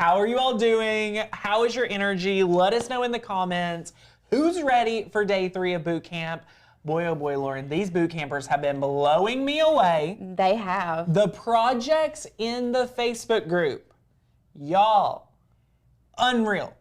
How are you all doing? How is your energy? Let us know in the comments. Who's ready for day 3 of boot camp? Boy, oh boy, Lauren, these boot campers have been blowing me away. They have. The projects in the Facebook group, y'all, unreal.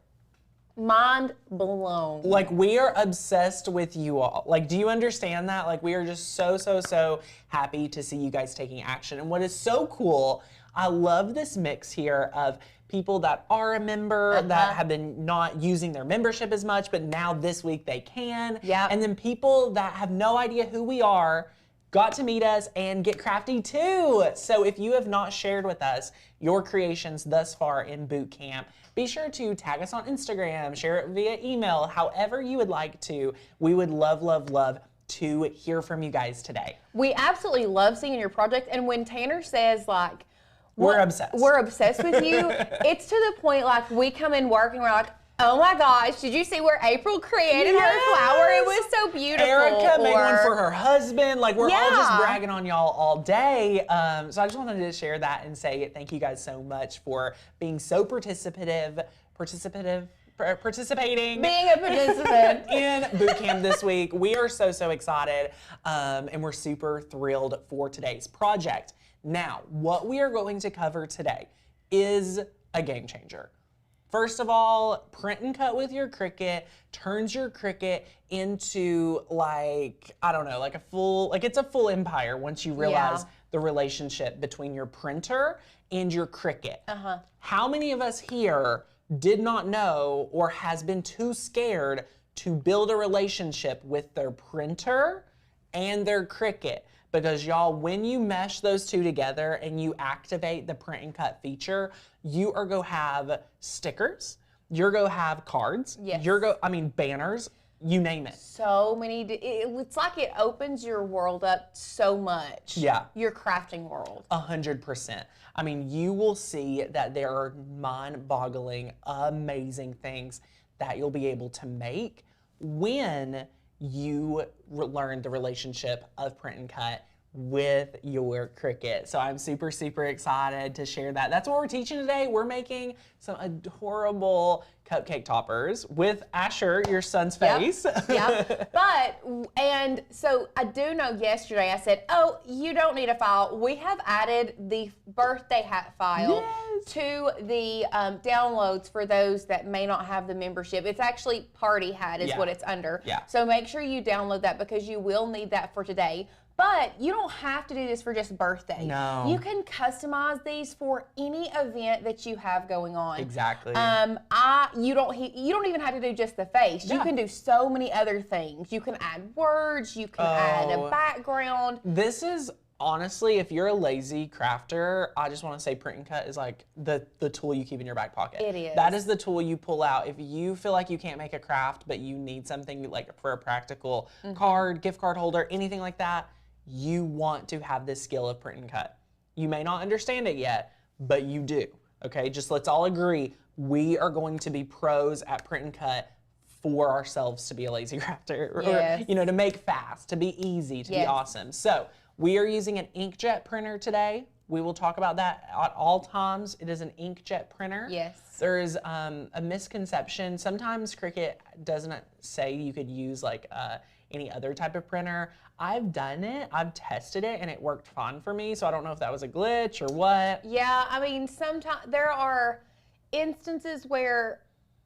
Mind blown. Like, we are obsessed with you all. Like, do you understand that? Like, we are just so happy to see you guys taking action. And what is so cool, I love this mix here of people that are a member that have been not using their membership as much, but now this week they can. Yeah. And then people that have no idea who we are, got to meet us and get crafty too. So if you have not shared with us your creations thus far in boot camp, be sure to tag us on Instagram, share it via email, however you would like to. We would love to hear from you guys today. We absolutely love seeing your project. And when Tanner says like, we're obsessed. We're obsessed with you, it's to the point like we come in work and we're like, oh my gosh, did you see where April created her flower? It was so beautiful. Erica made one for her husband. Like, we're all just bragging on y'all all day. So I just wanted to share that and say thank you guys so much for being so participating. Being a participant. In boot camp this week. We are so excited and we're super thrilled for today's project. Now, what we are going to cover today is a game changer. First of all, print and cut with your Cricut turns your Cricut into like, I don't know, like it's a full empire once you realize the relationship between your printer and your Cricut. How many of us here did not know or has been too scared to build a relationship with their printer and their Cricut? Because y'all, when you mesh those two together and you activate the print and cut feature, you are gonna have stickers, you're gonna have cards, banners, you name it. So many, it's like it opens your world up so much. Yeah. Your crafting world. 100%. I mean, you will see that there are mind-boggling, amazing things that you'll be able to make when you learn the relationship of print and cut with your Cricut. So I'm super excited to share that. That's what we're teaching today. We're making some adorable cupcake toppers with Asher, your son's face. And so I do know yesterday I said, oh, you don't need a file. We have added the birthday hat file to the downloads for those that may not have the membership. It's actually party hat is what it's under. So make sure you download that because you will need that for today. But you don't have to do this for just birthday. No. You can customize these for any event that you have going on. Exactly. You don't even have to do just the face. You can do so many other things. You can add words. You can add a background. This is honestly, if you're a lazy crafter, I just want to say print and cut is like the tool you keep in your back pocket. It is. That is the tool you pull out if you feel like you can't make a craft, but you need something like for a practical card, gift card holder, anything like that. You want to have this skill of print and cut. You may not understand it yet, but you do, okay? Just let's all agree, we are going to be pros at print and cut for ourselves to be a lazy crafter, or, you know, to make fast, to be easy, to be awesome. So we are using an inkjet printer today. We will talk about that at all times. It is an inkjet printer. Yes. There is a misconception. Sometimes Cricut doesn't say you could use like any other type of printer. I've done it, I've tested it, and it worked fine for me, so I don't know if that was a glitch or what. Yeah, I mean, sometimes there are instances where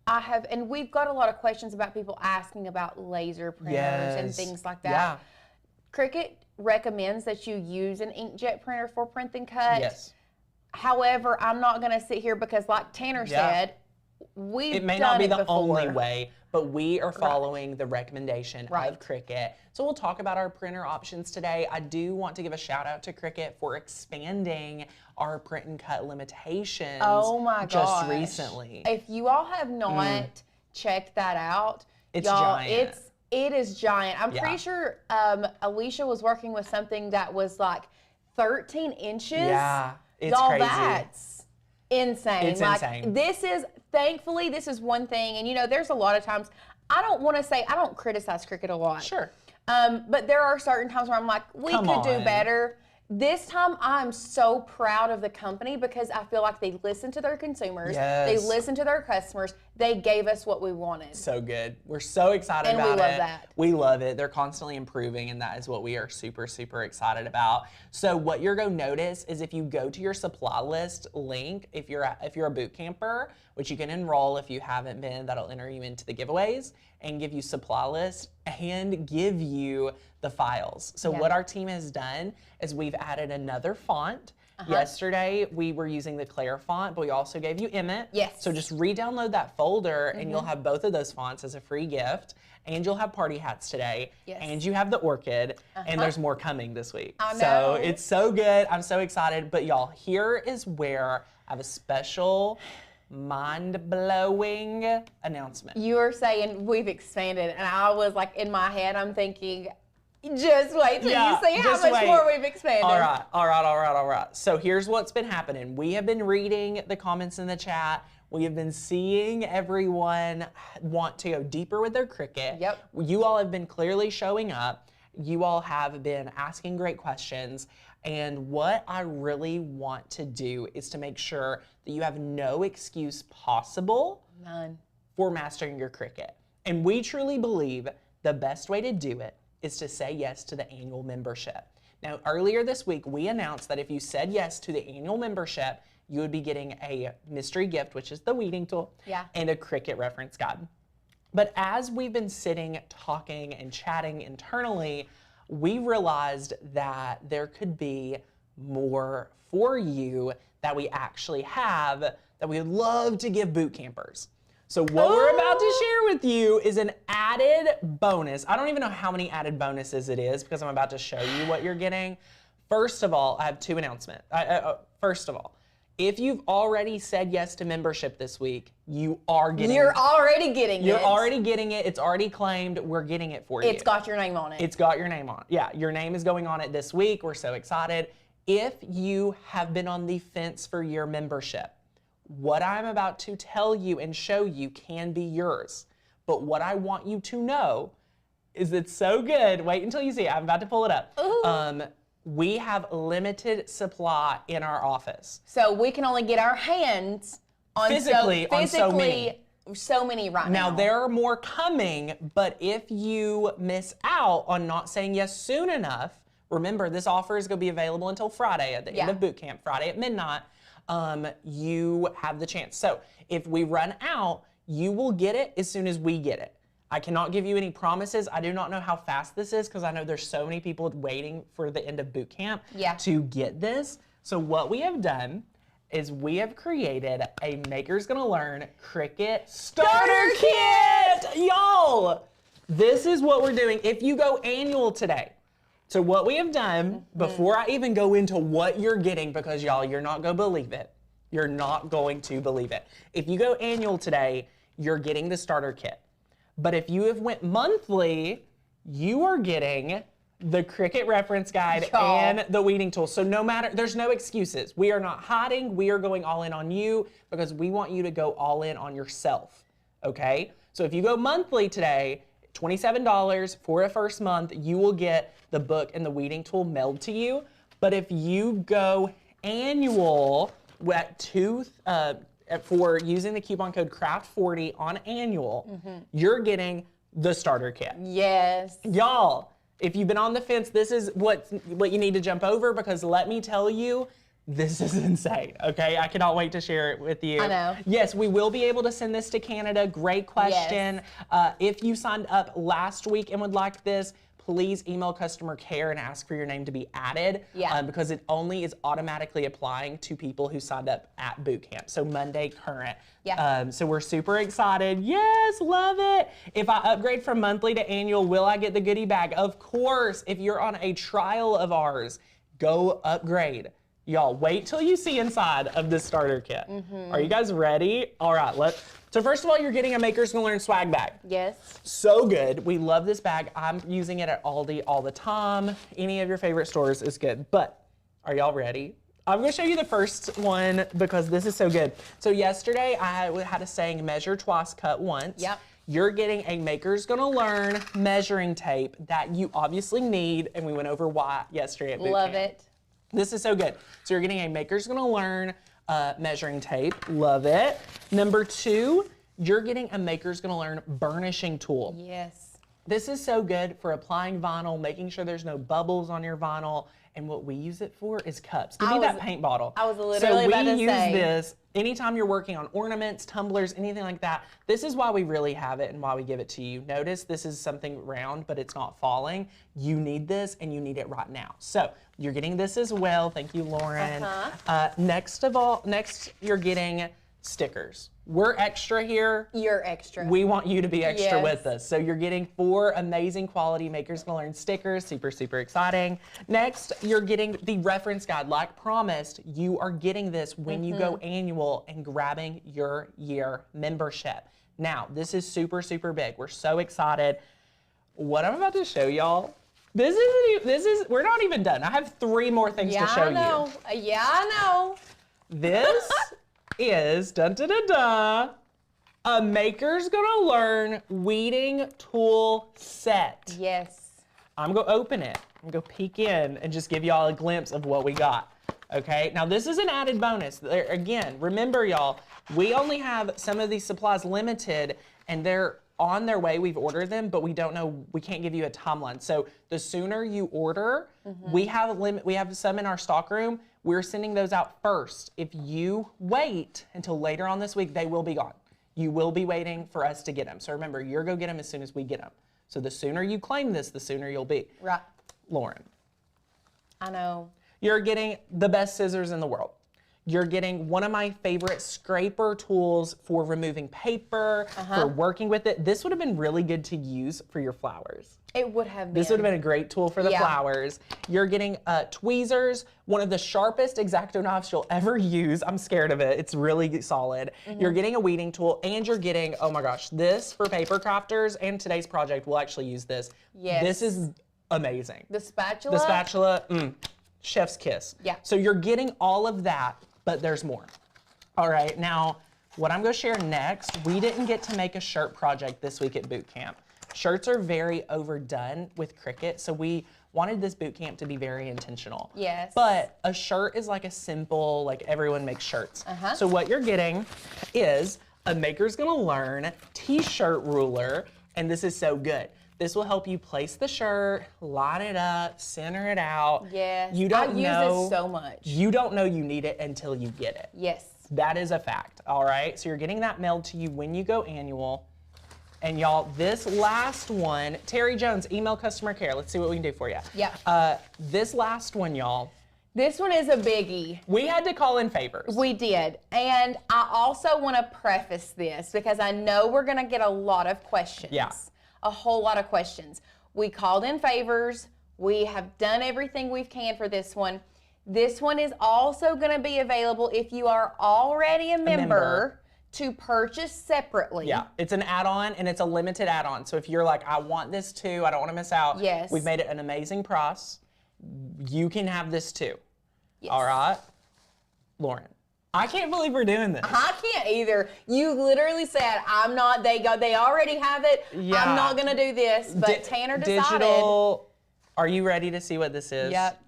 I have, and we've got a lot of questions about people asking about laser printers and things like that. Yeah. Cricut recommends that you use an inkjet printer for print and cut. Yes. However, I'm not going to sit here because like Tanner said, it may not be the only way, but we are following the recommendation of Cricut. So we'll talk about our printer options today. I do want to give a shout out to Cricut for expanding our print and cut limitations just recently. If you all have not checked that out, it's giant. It is giant. I'm pretty sure Alicia was working with something that was like 13 inches. Yeah, it's y'all, crazy. That's insane. It's insane. Thankfully, this is one thing, and you know, there's a lot of times, I don't criticize Cricut a lot. Sure. But there are certain times where I'm like, we could do better. This time, I'm so proud of the company because I feel like they listened to their consumers. Yes. They listened to their customers. They gave us what we wanted. So good. We're so excited And about it. we love that. We love it. They're constantly improving, and that is what we are super, super excited about. So what you're going to notice is if you go to your supply list link, if you're a boot camper, which you can enroll if you haven't been, that'll enter you into the giveaways and give you supply list and give you the files. So what our team has done is we've added another font. Yesterday, we were using the Claire font, but we also gave you Emmett. Yes. So just re-download that folder and you'll have both of those fonts as a free gift. And you'll have party hats today. Yes. And you have the orchid. And there's more coming this week. I know. So it's so good. I'm so excited. But y'all, here is where I have a special mind-blowing announcement. You were saying we've expanded, and I was like, in my head, I'm thinking, just wait till you see how much more we've expanded. All right. So here's what's been happening. We have been reading the comments in the chat. We have been seeing everyone want to go deeper with their Cricut. Yep. You all have been clearly showing up. You all have been asking great questions. And what I really want to do is to make sure that you have no excuse possible None. for mastering your Cricut. And we truly believe the best way to do it is to say yes to the annual membership. Now, earlier this week, we announced that if you said yes to the annual membership, you would be getting a mystery gift, which is the weeding tool, and a Cricut reference guide. But as we've been sitting, talking, and chatting internally, we realized that there could be more for you that we actually have that we would love to give boot campers. So what we're about to share with you is an added bonus. I don't even know how many added bonuses it is because I'm about to show you what you're getting. First of all, I have two announcements. First of all, if you've already said yes to membership this week, you are getting it. You're already getting it. You're already getting it. It's already claimed. We're getting it for you. It's got your name on it. It's got your name on it. Yeah, your name is going on it this week. We're so excited. If you have been on the fence for your membership, what I'm about to tell you and show you can be yours. But what I want you to know is it's so good. Wait until you see it. I'm about to pull it up. We have limited supply in our office. So we can only get our hands on Physically on so many. So many right now. Now, there are more coming, but if you miss out on not saying yes soon enough, remember, this offer is going to be available until Friday at the end of boot camp, Friday at midnight. You have the chance. So if we run out, you will get it as soon as we get it. I cannot give you any promises. I do not know how fast this is because I know there's so many people waiting for the end of boot camp to get this. So what we have done is we have created a Maker's Gonna Learn Cricut Starter Kit! Y'all, this is what we're doing. If you go annual today, so what we have done, before I even go into what you're getting, because y'all, you're not gonna believe it. You're not going to believe it. If you go annual today, you're getting the starter kit. But if you have went monthly, you are getting the Cricut reference guide and the weeding tool. So no matter, there's no excuses. We are not hiding. We are going all in on you because we want you to go all in on yourself, okay? So if you go monthly today, $27 for a first month, you will get the book and the weeding tool mailed to you. But if you go annual for using the coupon code CRAFT40 on annual, you're getting the starter kit. Yes. Y'all, if you've been on the fence, this is what you need to jump over because let me tell you, this is insane, okay? I cannot wait to share it with you. I know. Yes, we will be able to send this to Canada. Great question. Yes. If you signed up last week and would like this, please email customer care and ask for your name to be added because it only is automatically applying to people who signed up at boot camp. So Monday current. So we're super excited. Yes, love it. If I upgrade from monthly to annual, will I get the goodie bag? Of course. If you're on a trial of ours, go upgrade. Y'all, wait till you see inside of the starter kit. Are you guys ready? All right, so first of all, you're getting a Maker's Gonna Learn swag bag. Yes. So good. We love this bag. I'm using it at Aldi all the time. Any of your favorite stores is good. But are y'all ready? I'm gonna show you the first one because this is so good. So yesterday I had a saying, measure twice, cut once. Yep. You're getting a Maker's Gonna Learn measuring tape that you obviously need, and we went over why yesterday at boot Love camp. it. This is so good. So you're getting a Maker's Gonna Learn measuring tape. Love it. Number 2, you're getting a Maker's Gonna Learn burnishing tool. Yes. This is so good for applying vinyl, making sure there's no bubbles on your vinyl. And what we use it for is cups. Give me that paint bottle. I was literally about to say. So we use this anytime you're working on ornaments, tumblers, anything like that. This is why we really have it and why we give it to you. Notice this is something round, but it's not falling. You need this and you need it right now. So you're getting this as well. Thank you, Lauren. Next you're getting stickers. We're extra here. You're extra. We want you to be extra with us. So you're getting 4 amazing quality Maker's Gonna Learn stickers. Super, super exciting. Next, you're getting the reference guide. Like promised, you are getting this when you go annual and grabbing your year membership. Now, this is super, super big. We're so excited. What I'm about to show y'all, we're not even done. I have 3 more things to show you. Yeah, I know. This is, dun da da da, a Maker's Gonna Learn weeding tool set. Yes. I'm gonna open it. I'm gonna peek in and just give y'all a glimpse of what we got. Okay, now this is an added bonus. Again, remember y'all, we only have some of these supplies limited and they're on their way. We've ordered them, but we don't know, we can't give you a timeline. So the sooner you order, we have some in our stock room. We're sending those out first. If you wait until later on this week, they will be gone. You will be waiting for us to get them. So remember, you're go get them as soon as we get them. So the sooner you claim this, the sooner you'll be. Right. Lauren. I know. You're getting the best scissors in the world. You're getting one of my favorite scraper tools for removing paper, for working with it. This would have been really good to use for your flowers. It would have been. This would have been a great tool for the flowers. You're getting tweezers, one of the sharpest X-Acto knives you'll ever use. I'm scared of it. It's really solid. You're getting a weeding tool, and you're getting, oh my gosh, this for paper crafters, and today's project, we'll actually use this. Yes. This is amazing. The spatula? The spatula, chef's kiss. Yeah. So you're getting all of that, but there's more. All right, now, what I'm gonna share next, we didn't get to make a shirt project this week at boot camp. Shirts are very overdone with Cricut, so we wanted this boot camp to be very intentional. Yes. But a shirt is like a simple, like everyone makes shirts. So what you're getting is a Maker's Gonna Learn t-shirt ruler, and this is so good. This will help you place the shirt, line it up, center it out. Yes. You don't I use this so much. You don't know you need it until you get it. Yes. That is a fact, all right? So you're getting that mailed to you when you go annual. And y'all, this last one, Terry Jones, email customer care. Let's see what we can do for you. Yeah. This last one, y'all. This one is a biggie. We had to call in favors. We did. And I also want to preface this because I know we're going to get a lot of questions. Yeah. A whole lot of questions. We called in favors. We have done everything we can for this one. This one is also going to be available if you are already a member to purchase separately. Yeah, it's an add-on and it's a limited add-on. So if you're like, I want this too, I don't want to miss out. Yes. We've made it an amazing price. You can have this too. Yes. All right, Lauren. I can't believe we're doing this. I can't either. You literally said, I'm not, they already have it. Yeah. I'm not going to do this. But Tanner decided. Digital, are you ready to see what this is? Yep.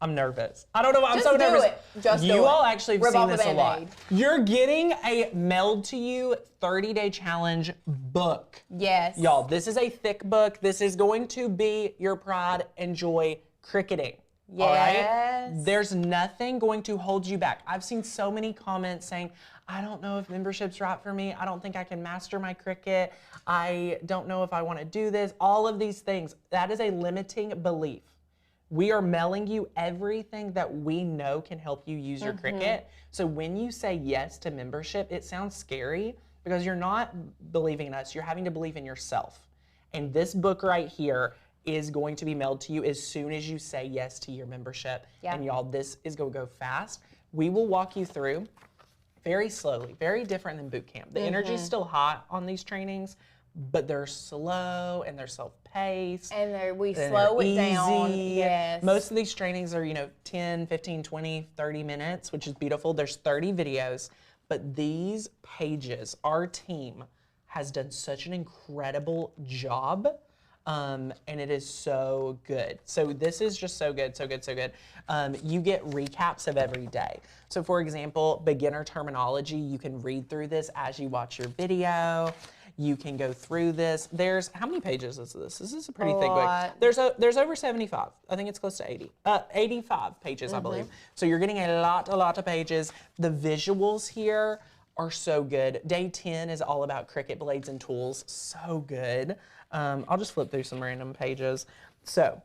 I'm nervous. I don't know why I'm Just so do nervous. it. Just do you it. all actually have Rip seen off the this a lot. Band-Aid. You're getting a mailed to you 30-day challenge book. Yes. Y'all, this is a thick book. This is going to be your pride and joy cricketing. Yes. All right? There's nothing going to hold you back. I've seen so many comments saying, I don't know if membership's right for me. I don't think I can master my Cricut. I don't know if I want to do this. All of these things. That is a limiting belief. We are mailing you everything that we know can help you use your Cricut. So when you say yes to membership, it sounds scary because you're not believing in us. You're having to believe in yourself. And this book right here is going to be mailed to you as soon as you say yes to your membership. Yeah. And y'all, this is going to go fast. We will walk you through very slowly, very different than boot camp. The energy's still hot on these trainings, but they're slow and they're self-paced. And we and slow they're it down. easy. Yes. Most of these trainings are, 10, 15, 20, 30 minutes, which is beautiful. There's 30 videos, but these pages, our team has done such an incredible job and it is so good. So this is just so good, so good, so good. You get recaps of every day. So for example, beginner terminology, you can read through this as you watch your video. You can go through this. There's, how many pages is this? This is a pretty thick book. There's over 75. I think it's close to 80. 85 pages, I believe. So you're getting a lot of pages. The visuals here are so good. Day 10 is all about Cricut blades and tools. So good. I'll just flip through some random pages. So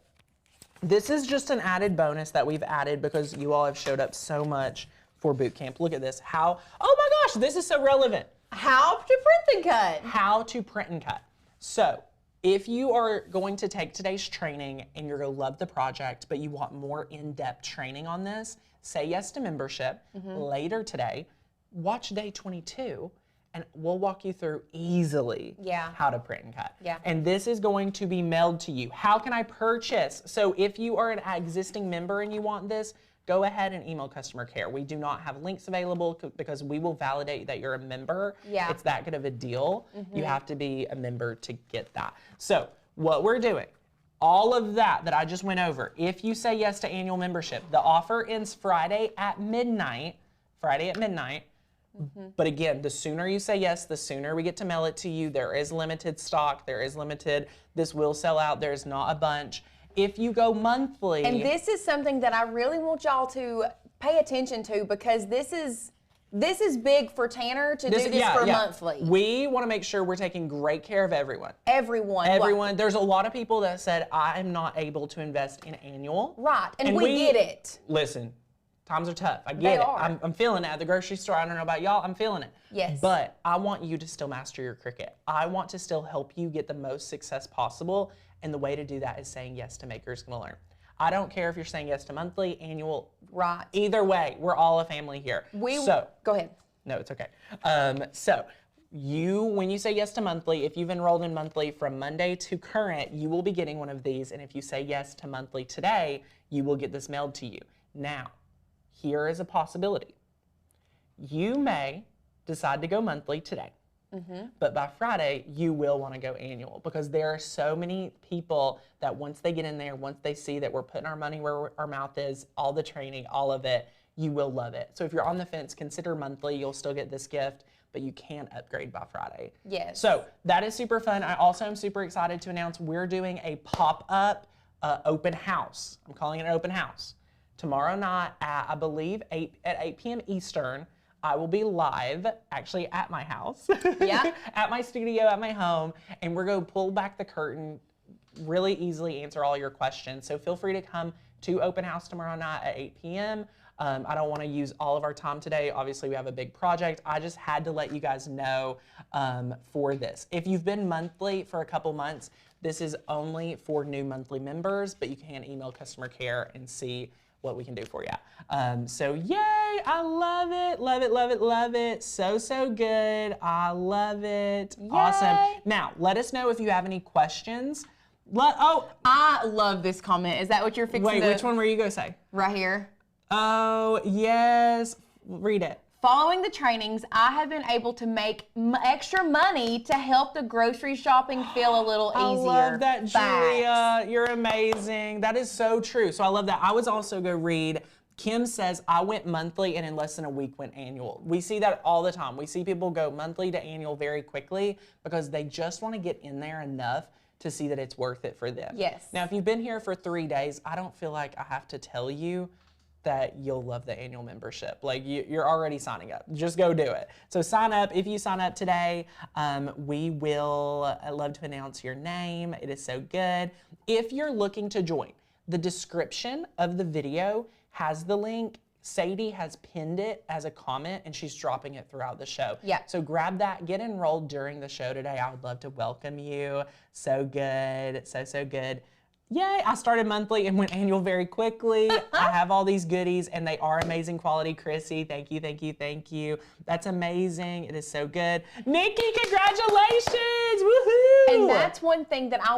this is just an added bonus that we've added because you all have showed up so much for boot camp. Look at this. How, oh my gosh, this is so relevant. How to print and cut. How to print and cut. So if you are going to take today's training and you're going to love the project, but you want more in-depth training on this, say yes to membership. Later today, watch day 22 and we'll walk you through easily how to print and cut. And this is going to be mailed to you. How can I purchase? So if you are an existing member and you want this, go ahead and email customer care. We do not have links available because we will validate that you're a member. It's that good of a deal. You have to be a member to get that. So what we're doing, all of that I just went over, if you say yes to annual membership, the offer ends Friday at midnight. But again, the sooner you say yes, the sooner we get to mail it to you. There is limited stock. There is limited. This will sell out. There's not a bunch. If you go monthly. And this is something that I really want y'all to pay attention to because this is big for Tanner to do this for monthly. We want to make sure we're taking great care of everyone. Everyone. There's a lot of people that said, I'm not able to invest in annual. Right, and we get it. Listen, times are tough. I get it. I'm feeling it at the grocery store. I don't know about y'all. I'm feeling it. Yes. But I want you to still master your Cricut. I want to still help you get the most success possible. And the way to do that is saying yes to Makers Gonna Learn. I don't care if you're saying yes to monthly, annual. Right. Either way, we're all a family here. Go ahead. No, it's okay. So when you say yes to monthly, if you've enrolled in monthly from Monday to current, you will be getting one of these. And if you say yes to monthly today, you will get this mailed to you. Now, here is a possibility. You may decide to go monthly today. But by Friday, you will want to go annual because there are so many people that once they get in there, once they see that we're putting our money where our mouth is, all the training, all of it, you will love it. So if you're on the fence, consider monthly. You'll still get this gift, but you can upgrade by Friday. Yes. So that is super fun. I also am super excited to announce we're doing a pop-up open house. I'm calling it an open house. Tomorrow night at, I believe, 8 p.m. Eastern, I will be live, actually at my house, at my studio, at my home, and we're going to pull back the curtain, really easily answer all your questions. So feel free to come to open house tomorrow night at 8 p.m. I don't want to use all of our time today. Obviously, we have a big project. I just had to let you guys know for this. If you've been monthly for a couple months, this is only for new monthly members, but you can email customer care and see what we can do for you. So yay, I love it, love it, love it, love it. So good, I love it. Yay. Awesome. Now, let us know if you have any questions. I love this comment. Is that what you're fixing Wait, which one were you gonna say? Right here. Oh, yes, read it. Following the trainings, I have been able to make extra money to help the grocery shopping feel a little easier. I love that, Julia. You're amazing. That is so true. So I love that. I was also going to read, Kim says, I went monthly and in less than a week went annual. We see that all the time. We see people go monthly to annual very quickly because they just want to get in there enough to see that it's worth it for them. Yes. Now, if you've been here for 3 days, I don't feel like I have to tell you that you'll love the annual membership. Like you're already signing up. Just go do it. So sign up. If you sign up today, we will love to announce your name. It is so good. If you're looking to join, the description of the video has the link. Sadie has pinned it as a comment and she's dropping it throughout the show. Yeah. So grab that, get enrolled during the show today. I would love to welcome you. So good, so good. Yay, I started monthly and went annual very quickly. I have all these goodies and they are amazing quality. Chrissy, thank you, thank you, thank you. That's amazing, it is so good. Nikki, congratulations, woohoo! And that's one thing that I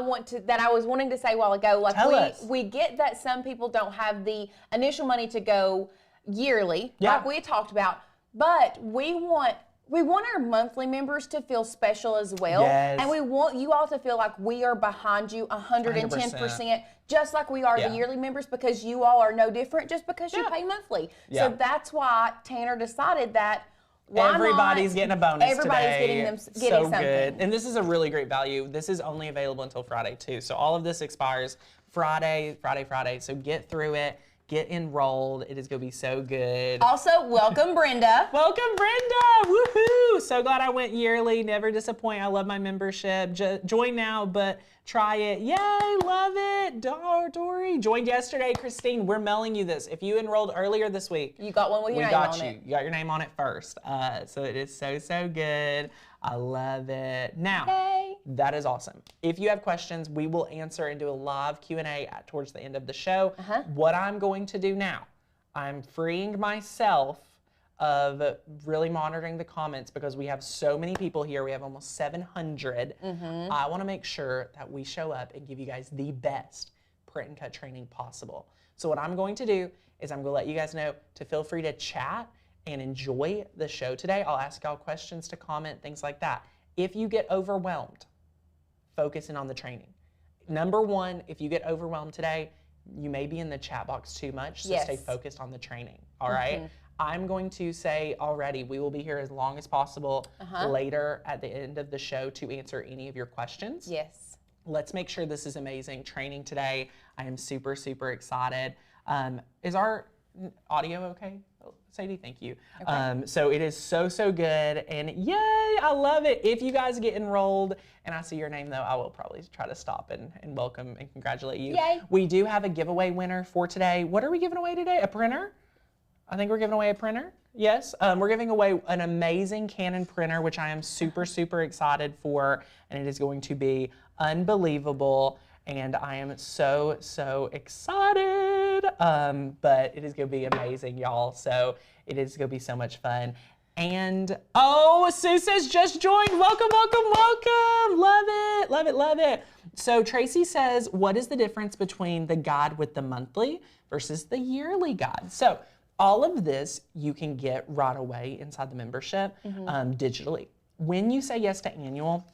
was wanting to say a while ago. Like we get that some people don't have the initial money to go yearly, like we talked about, but we want we want our monthly members to feel special as well. Yes. And we want you all to feel like we are behind you 110%, just like we are the yearly members, because you all are no different just because you pay monthly. Yeah. So that's why Tanner decided that everybody's getting a bonus Everybody's today. getting so something. Good. And this is a really great value. This is only available until Friday too. So all of this expires Friday. So get through it. Get enrolled. It is going to be so good. Also, welcome Brenda. Welcome Brenda. Woohoo. So glad I went yearly. Never disappoint. I love my membership. Join now, but try it. Yay, love it. Dory joined yesterday. Christine, we're mailing you this. If you enrolled earlier this week, you got one with your name on it. You got your name on it first. So it is so good. I love it. Now, that is awesome. If you have questions, we will answer and do a live Q&A towards the end of the show. What I'm going to do now, I'm freeing myself of really monitoring the comments because we have so many people here. We have almost 700. I want to make sure that we show up and give you guys the best print and cut training possible. So what I'm going to do is I'm going to let you guys know to feel free to chat and enjoy the show today. I'll ask y'all questions to comment, things like that. If you get overwhelmed, focus in on the training. Number one, if you get overwhelmed today, you may be in the chat box too much, so stay focused on the training, all right? I'm going to say already, we will be here as long as possible later at the end of the show to answer any of your questions. Yes. Let's make sure this is amazing training today. I am super excited. Is our audio okay? Sadie, thank you. Okay. So it is so good, and yay, I love it. If you guys get enrolled and I see your name though, I will probably try to stop and welcome and congratulate you. Yay. We do have a giveaway winner for today. What are we giving away today? A printer? I think we're giving away a printer. Yes, we're giving away an amazing Canon printer, which I am super excited for, and it is going to be unbelievable. And I am so excited, but it is going to be amazing, y'all. So it is going to be so much fun. And, oh, Sue says just joined. Welcome. Love it. So Tracy says, what is the difference between the guide with the monthly versus the yearly guide? So all of this you can get right away inside the membership digitally. When you say yes to annual,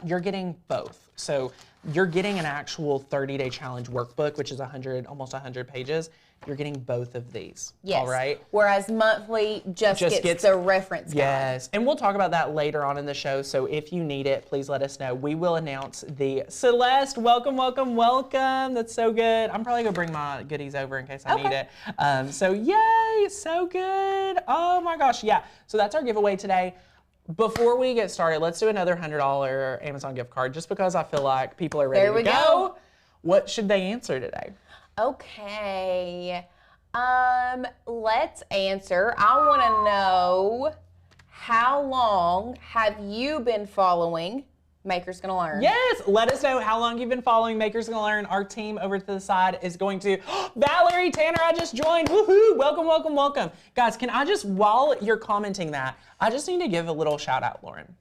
you're getting both. So you're getting an actual 30-day challenge workbook, which is almost 100 pages. You're getting both of these. Yes. All right. Whereas monthly just gets the reference guide. Yes. And we'll talk about that later on in the show. So if you need it, please let us know. We will announce the Celeste. Welcome. That's so good. I'm probably gonna bring my goodies over in case I need it. So yay, so good. Oh my gosh. Yeah. So that's our giveaway today. Before we get started, let's do another $100 Amazon gift card just because I feel like people are ready to go. What should they answer today? Okay. Let's answer. I want to know, how long have you been following Maker's Gonna Learn? Yes, let us know how long you've been following Maker's Gonna Learn. Our team over to the side is going to, Valerie, Tanner, I just joined, woohoo, welcome. Guys, can I just, while you're commenting that, I just need to give a little shout out, Lauren.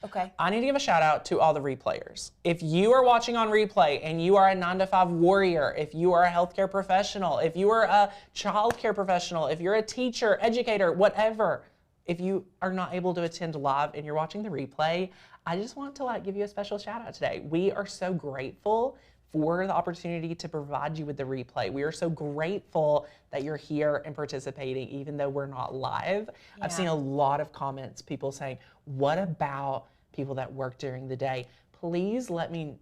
Okay. I need to give a shout out to all the replayers. If you are watching on replay and you are a 9-to-5 warrior, if you are a healthcare professional, if you are a childcare professional, if you're a teacher, educator, whatever, if you are not able to attend live and you're watching the replay, I just want to give you a special shout out today. We are so grateful for the opportunity to provide you with the replay. We are so grateful that you're here and participating even though we're not live. Yeah. I've seen a lot of comments, people saying, what about people that work during the day? Please let me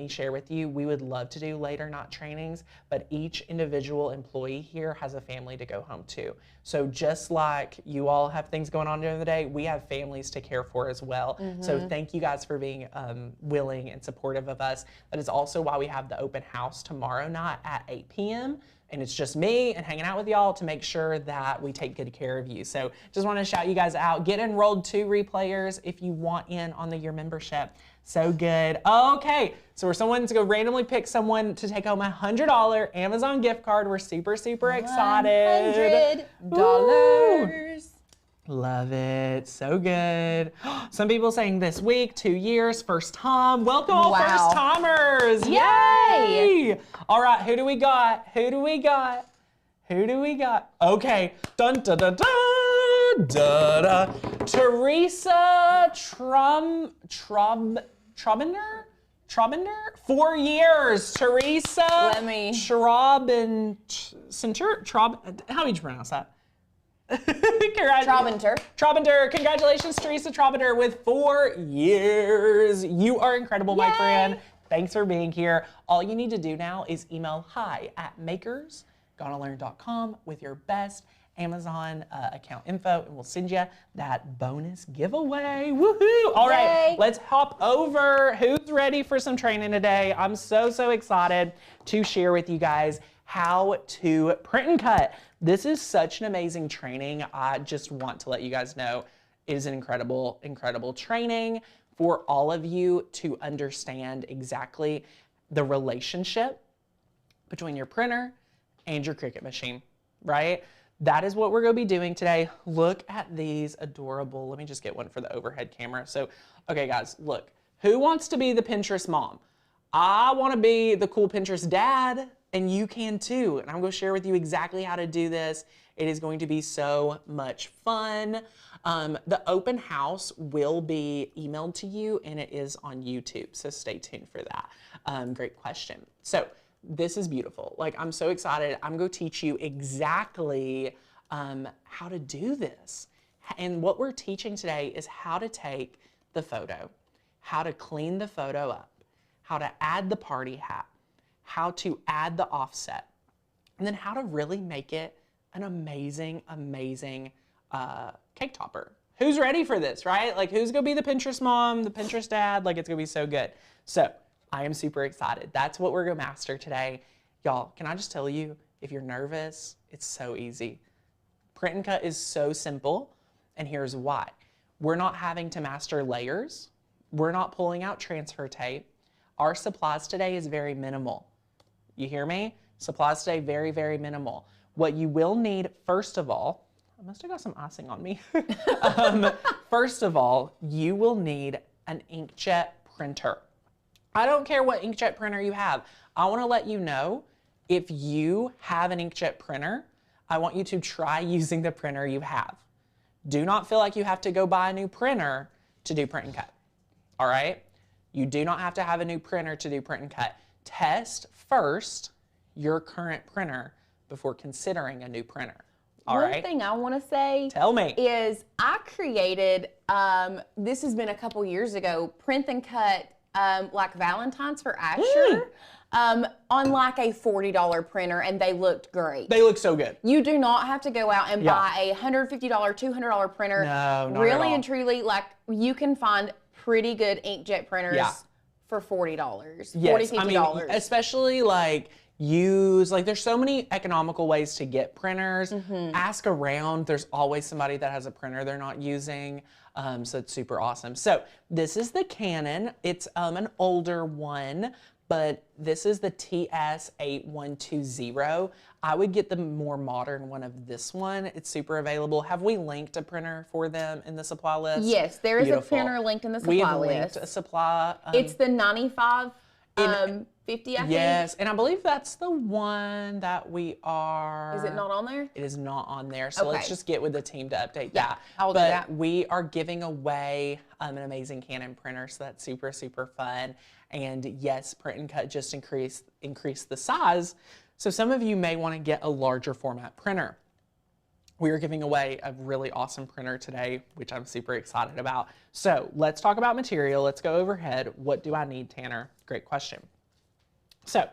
share with you. We would love to do later night trainings, but each individual employee here has a family to go home to. So just like you all have things going on during the day, we have families to care for as well. So thank you guys for being willing and supportive of us. That is also why we have the open house tomorrow night at 8 p.m. And it's just me and hanging out with y'all to make sure that we take good care of you. So just want to shout you guys out. Get enrolled to replayers if you want in on the year membership. So good. Okay, so someone's going to randomly pick someone to take home a $100 Amazon gift card. We're super excited. $100. Love it. So good. Some people saying this week, 2 years, first time. Welcome all first timers. Yay! All right, who do we got? Okay. Dun dun dun dun. Da, da. Teresa Trobender? 4 years. Teresa how do you pronounce that? Trobenter. Congratulations, Teresa Trobenter, with 4 years. You are incredible, my friend. Thanks for being here. All you need to do now is email hi@makersgonnalearn.com with your best Amazon account info, and we'll send you that bonus giveaway. Woohoo! All right, let's hop over. Who's ready for some training today? I'm so excited to share with you guys how to print and cut. This is such an amazing training. I just want to let you guys know it is an incredible training for all of you to understand exactly the relationship between your printer and your Cricut machine, right? That is what we're gonna be doing today. Look at these adorable, let me just get one for the overhead camera. So, okay guys, look, who wants to be the Pinterest mom? I wanna be the cool Pinterest dad, and you can too. And I'm gonna share with you exactly how to do this. It is going to be so much fun. The open house will be emailed to you, and it is on YouTube, so stay tuned for that. Great question. So this is beautiful. Like, I'm so excited. I'm gonna teach you exactly how to do this. And what we're teaching today is how to take the photo, how to clean the photo up, how to add the party hat, how to add the offset, and then how to really make it an amazing cake topper. Who's ready for this, right? Like, who's gonna be the Pinterest mom, the Pinterest dad? Like, it's gonna be so good. So I am super excited. That's what we're gonna master today. Y'all, can I just tell you, if you're nervous, it's so easy. Print and cut is so simple, and here's why. We're not having to master layers. We're not pulling out transfer tape. Our supplies today is very minimal. You hear me? Supplies today, very minimal. What you will need, first of all, I must have got some icing on me. First of all, you will need an inkjet printer. I don't care what inkjet printer you have. I wanna let you know, if you have an inkjet printer, I want you to try using the printer you have. Do not feel like you have to go buy a new printer to do print and cut, all right? You do not have to have a new printer to do print and cut. Test first your current printer before considering a new printer. All right. One thing I want to say, tell me, is I created, this has been a couple years ago, print and cut like Valentine's for Asher on like a $40 printer, and they looked great. They look so good. You do not have to go out and buy a $150, $200 printer. No, not really at all. and truly, like, you can find pretty good inkjet printers for $40, yes, $40, $50. I mean, especially like there's so many economical ways to get printers. Ask around. There's always somebody that has a printer they're not using. So it's super awesome. So this is the Canon. It's an older one, but this is the TS8120. I would get the more modern one of this one. It's super available. Have we linked a printer for them in the supply list? Yes, there is a printer linked in the supply list. We have linked a supply. It's the 9550, I think. Yes, and I believe that's the one that we are. Is it not on there? It is not on there. So let's just get with the team to update that. I'll do that. We are giving away an amazing Canon printer, so that's super fun. And yes, print and cut just increase the size. So some of you may want to get a larger format printer. We are giving away a really awesome printer today, which I'm super excited about. So let's talk about material. Let's go overhead. What do I need, Tanner? Great question. So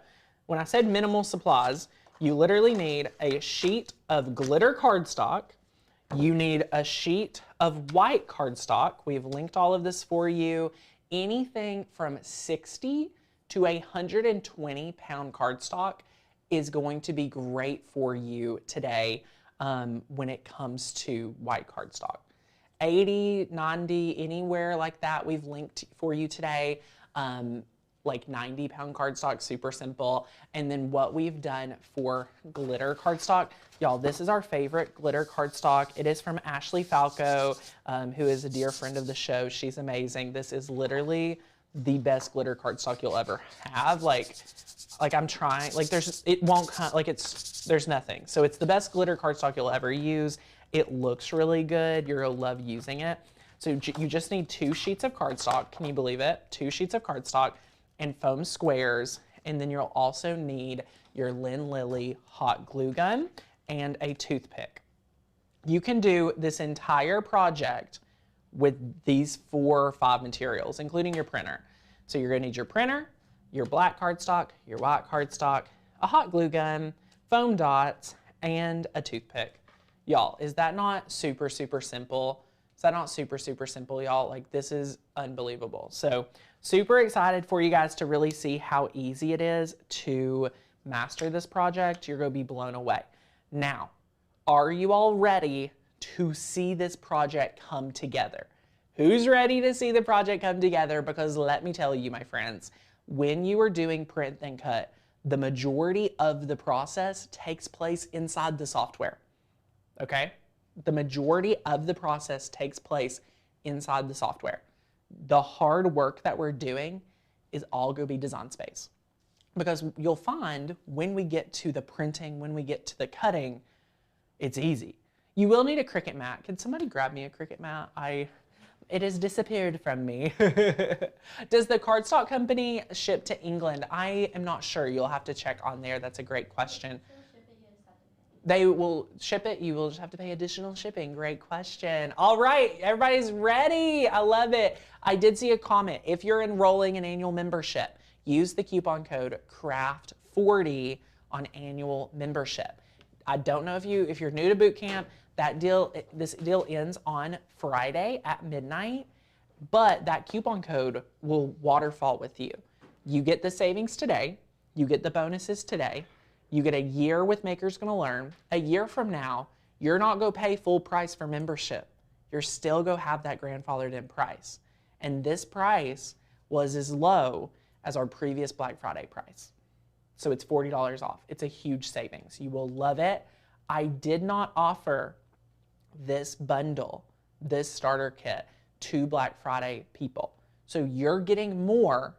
when I said minimal supplies, you literally need a sheet of glitter cardstock. You need a sheet of white cardstock. We've linked all of this for you. Anything from 60 to 120 pound cardstock is going to be great for you today when it comes to white cardstock. 80, 90, anywhere like that, we've linked for you today. Like 90 pound cardstock, super simple. And then what we've done for glitter cardstock, y'all, this is our favorite glitter cardstock. It is from Ashley Falco, who is a dear friend of the show. She's amazing. This is literally the best glitter cardstock you'll ever have. Like I'm trying, like there's nothing. So it's the best glitter cardstock you'll ever use. It looks really good. You're gonna love using it. So you just need 2 sheets of cardstock. Can you believe it? 2 sheets of cardstock and foam squares. And then you'll also need your Lynn Lilly hot glue gun and a toothpick. You can do this entire project with these 4 or 5 materials, including your printer. So you're gonna need your printer, your black cardstock, your white cardstock, a hot glue gun, foam dots, and a toothpick. Y'all, is that not super, super simple? Is that not super, super simple, y'all? Like, this is unbelievable. So super excited for you guys to really see how easy it is to master this project. You're gonna be blown away. Now, are you all ready to see this project come together? Who's ready to see the project come together? Because let me tell you, my friends, when you are doing print and cut, the majority of the process takes place inside the software, okay? The majority of the process takes place inside the software. The hard work that we're doing is all going to be design space. Because you'll find when we get to the printing, when we get to the cutting, it's easy. You will need a Cricut mat. Can somebody grab me a Cricut mat? It has disappeared from me. Does the cardstock company ship to England? I am not sure. You'll have to check on there. That's a great question. They will ship it. You will just have to pay additional shipping. Great question. All right, everybody's ready. I love it. I did see a comment. If you're enrolling an annual membership, use the coupon code CRAFT40 on annual membership. I don't know if you're new to boot camp, this deal ends on Friday at midnight, but that coupon code will waterfall with you. You get the savings today, you get the bonuses today, you get a year with Makers Gonna Learn. A year from now, you're not gonna pay full price for membership. You're still gonna have that grandfathered in price. And this price was as low as our previous Black Friday price. So it's $40 off. It's a huge savings. You will love it. I did not offer this bundle, this starter kit, to Black Friday people. So you're getting more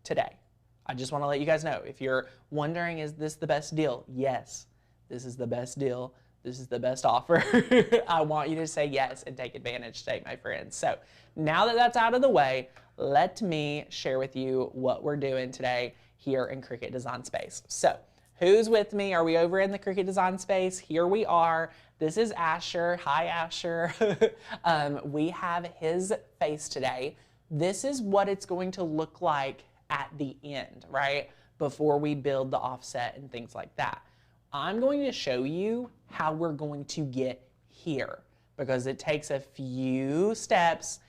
today. I just want to let you guys know. If you're wondering, is this the best deal? Yes, this is the best deal. This is the best offer. I want you to say yes and take advantage today, my friends. So now that that's out of the way, let me share with you what we're doing today here in Cricut Design Space. So who's with me? Are we over in the Cricut Design Space? Here we are. This is Asher. Hi, Asher. We have his face today. This is what it's going to look like at the end, right? Before we build the offset and things like that. I'm going to show you how we're going to get here because it takes a few steps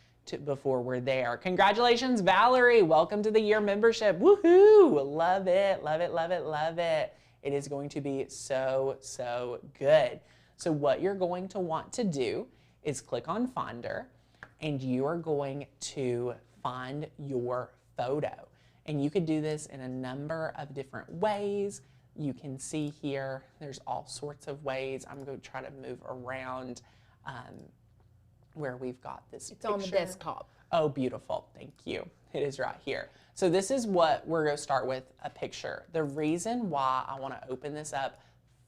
before we're there. Congratulations, Valerie. Welcome to the year membership. Woohoo! Love it, love it, love it, love it. It is going to be so, so good. So what you're going to want to do is click on Finder and you are going to find your photo. And you could do this in a number of different ways. You can see here, there's all sorts of ways. I'm going to try to move around where we've got this picture. On the desktop. Oh, beautiful. Thank you. It is right here. So this is what we're going to start with, a picture. The reason why I want to open this up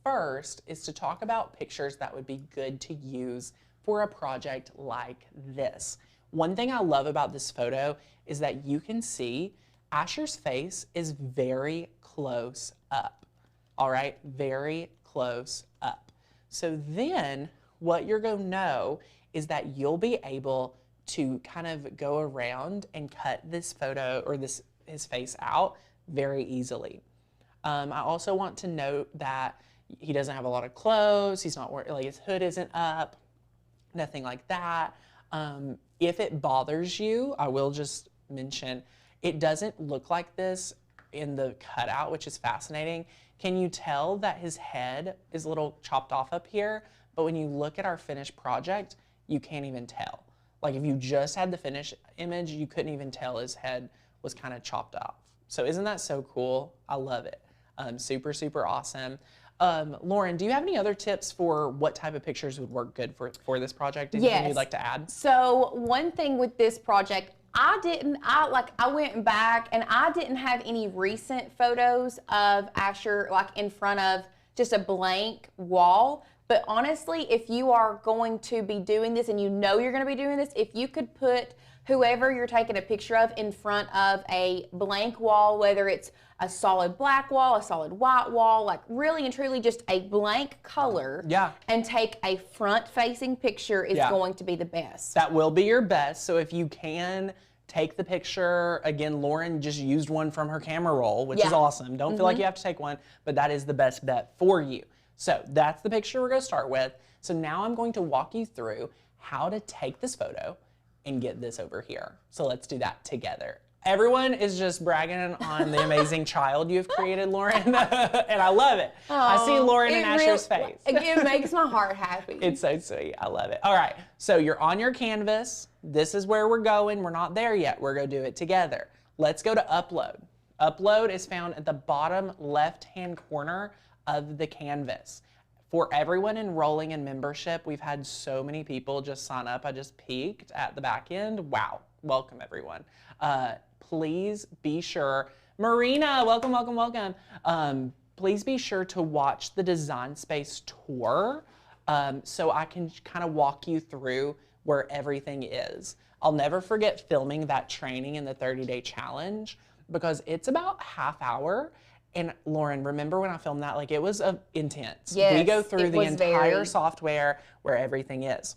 first is to talk about pictures that would be good to use for a project like this. One thing I love about this photo is that you can see Asher's face is very close up. All right, very close up. So then what you're going to know is that you'll be able to kind of go around and cut this photo or his face out very easily. I also want to note that he doesn't have a lot of clothes. He's not wearing, like his hood isn't up, nothing like that. If it bothers you, I will just mention, it doesn't look like this in the cutout, which is fascinating. Can you tell that his head is a little chopped off up here? But when you look at our finished project, you can't even tell. Like if you just had the finished image, you couldn't even tell his head was kind of chopped off. So isn't that so cool? I love it. Super, super awesome. Lauren, do you have any other tips for what type of pictures would work good for this project? Anything you'd like to add? So one thing with this project, I went back and I didn't have any recent photos of Asher like in front of just a blank wall But honestly, if you are going to be doing this and you know you're going to be doing this, if you could put whoever you're taking a picture of in front of a blank wall, whether it's a solid black wall, a solid white wall, like really and truly just a blank color, and take a front-facing picture is going to be the best. That will be your best. So if you can take the picture, again, Lauren just used one from her camera roll, which is awesome. Don't feel like you have to take one, but that is the best bet for you. So that's the picture we're going to start with. So now I'm going to walk you through how to take this photo and get this over here. So let's do that together. Everyone is just bragging on the amazing child you've created, Lauren, and I love it. I see Lauren and Asher's face. It makes my heart happy. It's so sweet. I love it. All right, so you're on your canvas. This is where we're going. We're not there yet. We're going to do it together. Let's go to upload. Upload is found at the bottom left-hand corner of the canvas. For everyone enrolling in membership, we've had so many people just sign up. I just peeked at the back end. Wow, welcome everyone. Please be sure, Marina, welcome, welcome, welcome. Please be sure to watch the Design Space tour so I can kind of walk you through where everything is. I'll never forget filming that training in the 30-day challenge because it's about half hour. And Lauren, remember when I filmed that? Like, it was intense. Yes, we go through the entire software where everything is.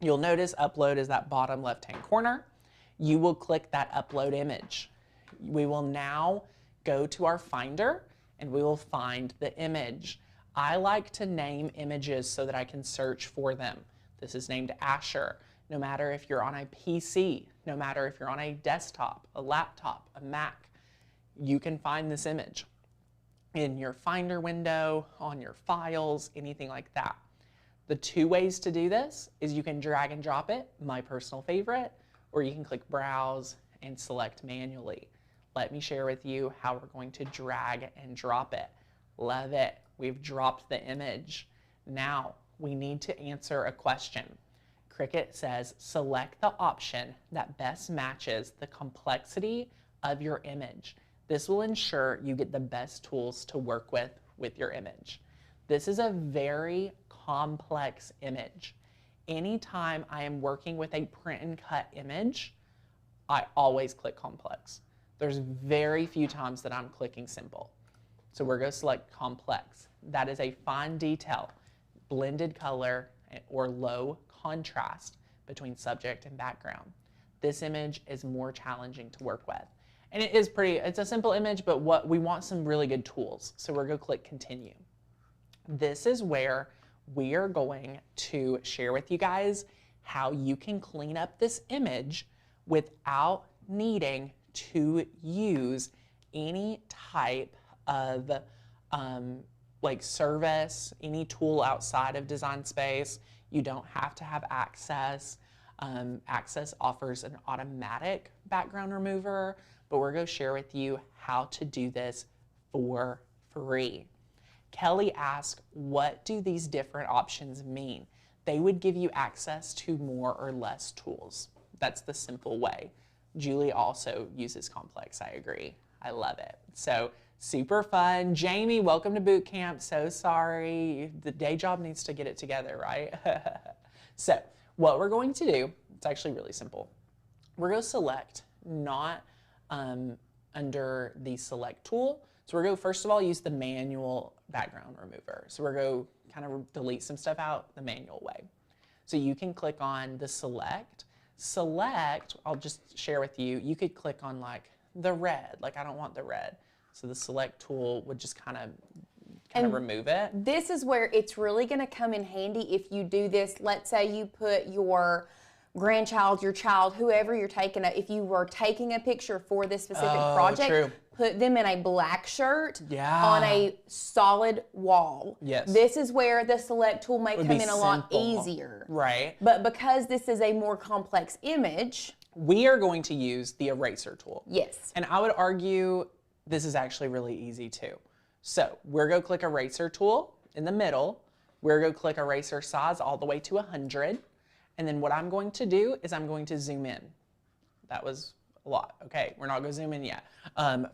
You'll notice upload is that bottom left-hand corner. You will click that upload image. We will now go to our Finder and we will find the image. I like to name images so that I can search for them. This is named Asher. No matter if you're on a PC, no matter if you're on a desktop, a laptop, a Mac, you can find this image in your Finder window, on your files, anything like that. The two ways to do this is you can drag and drop it, my personal favorite, or you can click Browse and select manually. Let me share with you how we're going to drag and drop it. Love it. We've dropped the image. Now we need to answer a question. Cricut says select the option that best matches the complexity of your image. This will ensure you get the best tools to work with your image. This is a very complex image. Anytime I am working with a print and cut image, I always click complex. There's very few times that I'm clicking simple. So we're going to select complex. That is a fine detail, blended color, or low contrast between subject and background. This image is more challenging to work with. And it is it's a simple image, but we want some really good tools. So we're going to click continue. This is where we are going to share with you guys how you can clean up this image without needing to use any type of like service, any tool outside of Design Space. You don't have to have Access. Access offers an automatic background remover, but we're going to share with you how to do this for free. Kelly asked, what do these different options mean? They would give you access to more or less tools. That's the simple way. Julie also uses complex, I agree. I love it. So super fun. Jamie, welcome to boot camp. So sorry. The day job needs to get it together, right? So what we're going to do, it's actually really simple. We're going to select not under the select tool. So we're going to first of all use the manual background remover. So we're going to kind of delete some stuff out the manual way. So you can click on the select. Select, I'll just share with you, you could click on like the red, like I don't want the red. So the select tool would just kind of remove it. This is where it's really going to come in handy if you do this. Let's say you put your grandchild, your child, whoever you're taking, if you were taking a picture for this specific project, put them in a black shirt on a solid wall. Yes. This is where the select tool may come in a lot easier. Right. But because this is a more complex image, we are going to use the eraser tool. Yes. And I would argue this is actually really easy too. So we're going to click eraser tool in the middle. We're going to click eraser size all the way to 100. And then what I'm going to do is I'm going to zoom in. That was a lot. Okay, we're not going to zoom in yet.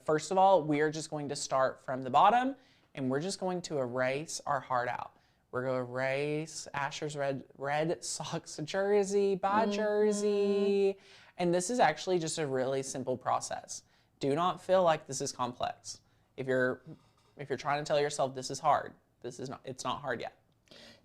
First of all, we are just going to start from the bottom and we're just going to erase our heart out. We're going to erase Asher's red socks jersey by jersey. And this is actually just a really simple process. Do not feel like this is complex. If you're trying to tell yourself this is hard, it's not hard yet.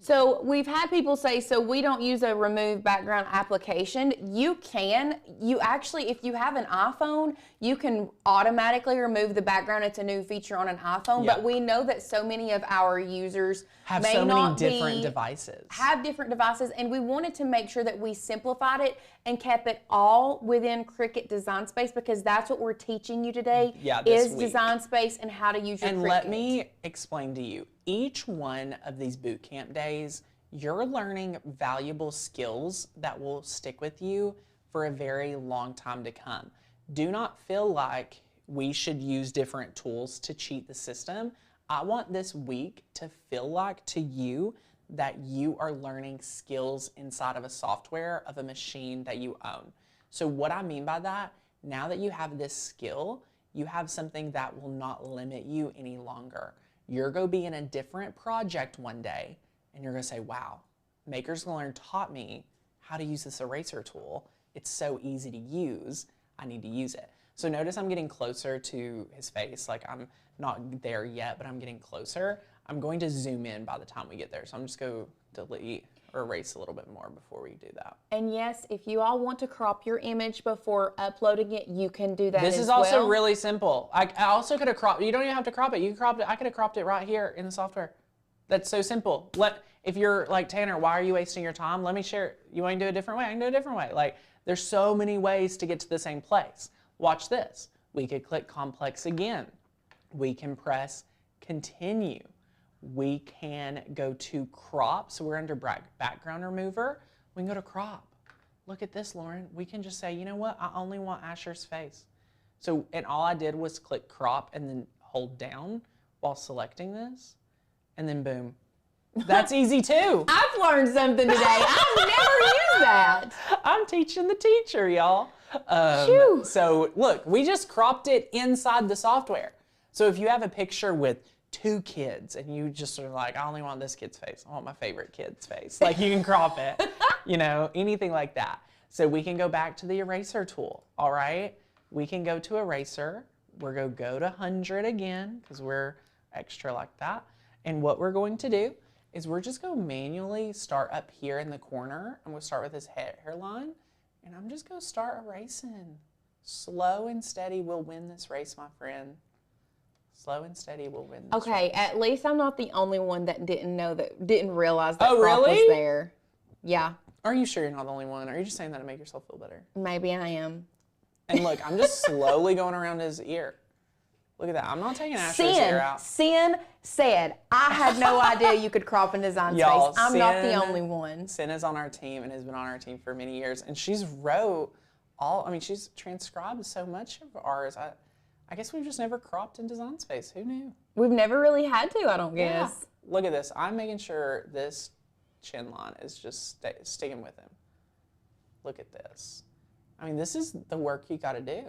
So we've had people say, so we don't use a remove background application. You can. You actually, if you have an iPhone, you can automatically remove the background. It's a new feature on an iPhone. Yeah. But we know that so many of our users Have may so not many different devices. Have different devices, and we wanted to make sure that we simplified it and kept it all within Cricut Design Space, because that's what we're teaching you today. Yeah, this is week. Design Space and how to use your Cricut. And let me explain to you, each one of these boot camp days, you're learning valuable skills that will stick with you for a very long time to come. Do not feel like we should use different tools to cheat the system. I want this week to feel like to you that you are learning skills inside of a software of a machine that you own. So what I mean by that, now that you have this skill, you have something that will not limit you any longer. You're going to be in a different project one day, and you're going to say, wow, Makers Learn taught me how to use this eraser tool. It's so easy to use. I need to use it. So notice I'm getting closer to his face. Like, I'm not there yet, but I'm getting closer. I'm going to zoom in by the time we get there. So I'm just going to delete or erase a little bit more before we do that. And yes, if you all want to crop your image before uploading it, you can do that. This is also really simple. I also could have cropped, you don't even have to crop it. You cropped it. I could have cropped it right here in the software. That's so simple. If you're like, Tanner, why are you wasting your time? Let me share. You want to do it a different way? I can do it a different way. Like, there's so many ways to get to the same place. Watch this. We could click complex again. We can press continue. We can go to crop. So we're under background remover. We can go to crop. Look at this, Lauren. We can just say, you know what? I only want Asher's face. So, and all I did was click crop and then hold down while selecting this. And then boom. That's easy too. I've learned something today. I've never used that. I'm teaching the teacher, y'all. So look, we just cropped it inside the software. So if you have a picture with 2 kids and you just are like, I only want this kid's face. I want my favorite kid's face. Like, you can crop it, you know, anything like that. So we can go back to the eraser tool, all right? We can go to eraser. We're going to go to 100 again because we're extra like that. And what we're going to do is we're just going to manually start up here in the corner. I'm going to start with this hairline, and I'm just going to start erasing. Slow and steady will win this race, my friend. Slow and steady will win this Okay, race. at least I'm not the only one that didn't realize that crop really? was there. Yeah. Are you sure you're not the only one? Or are you just saying that to make yourself feel better? Maybe I am. And look, I'm just slowly going around his ear. Look at that. I'm not taking Asher's ear out. Sin said, I had no idea you could crop in Design Space. I'm not the only one. Sin is on our team and has been on our team for many years. And she's she's transcribed so much of ours. I guess we've just never cropped in Design Space. Who knew? We've never really had to, I don't guess. Yeah. Look at this. I'm making sure this chin line is just sticking with him. Look at this. I mean, this is the work you got to do.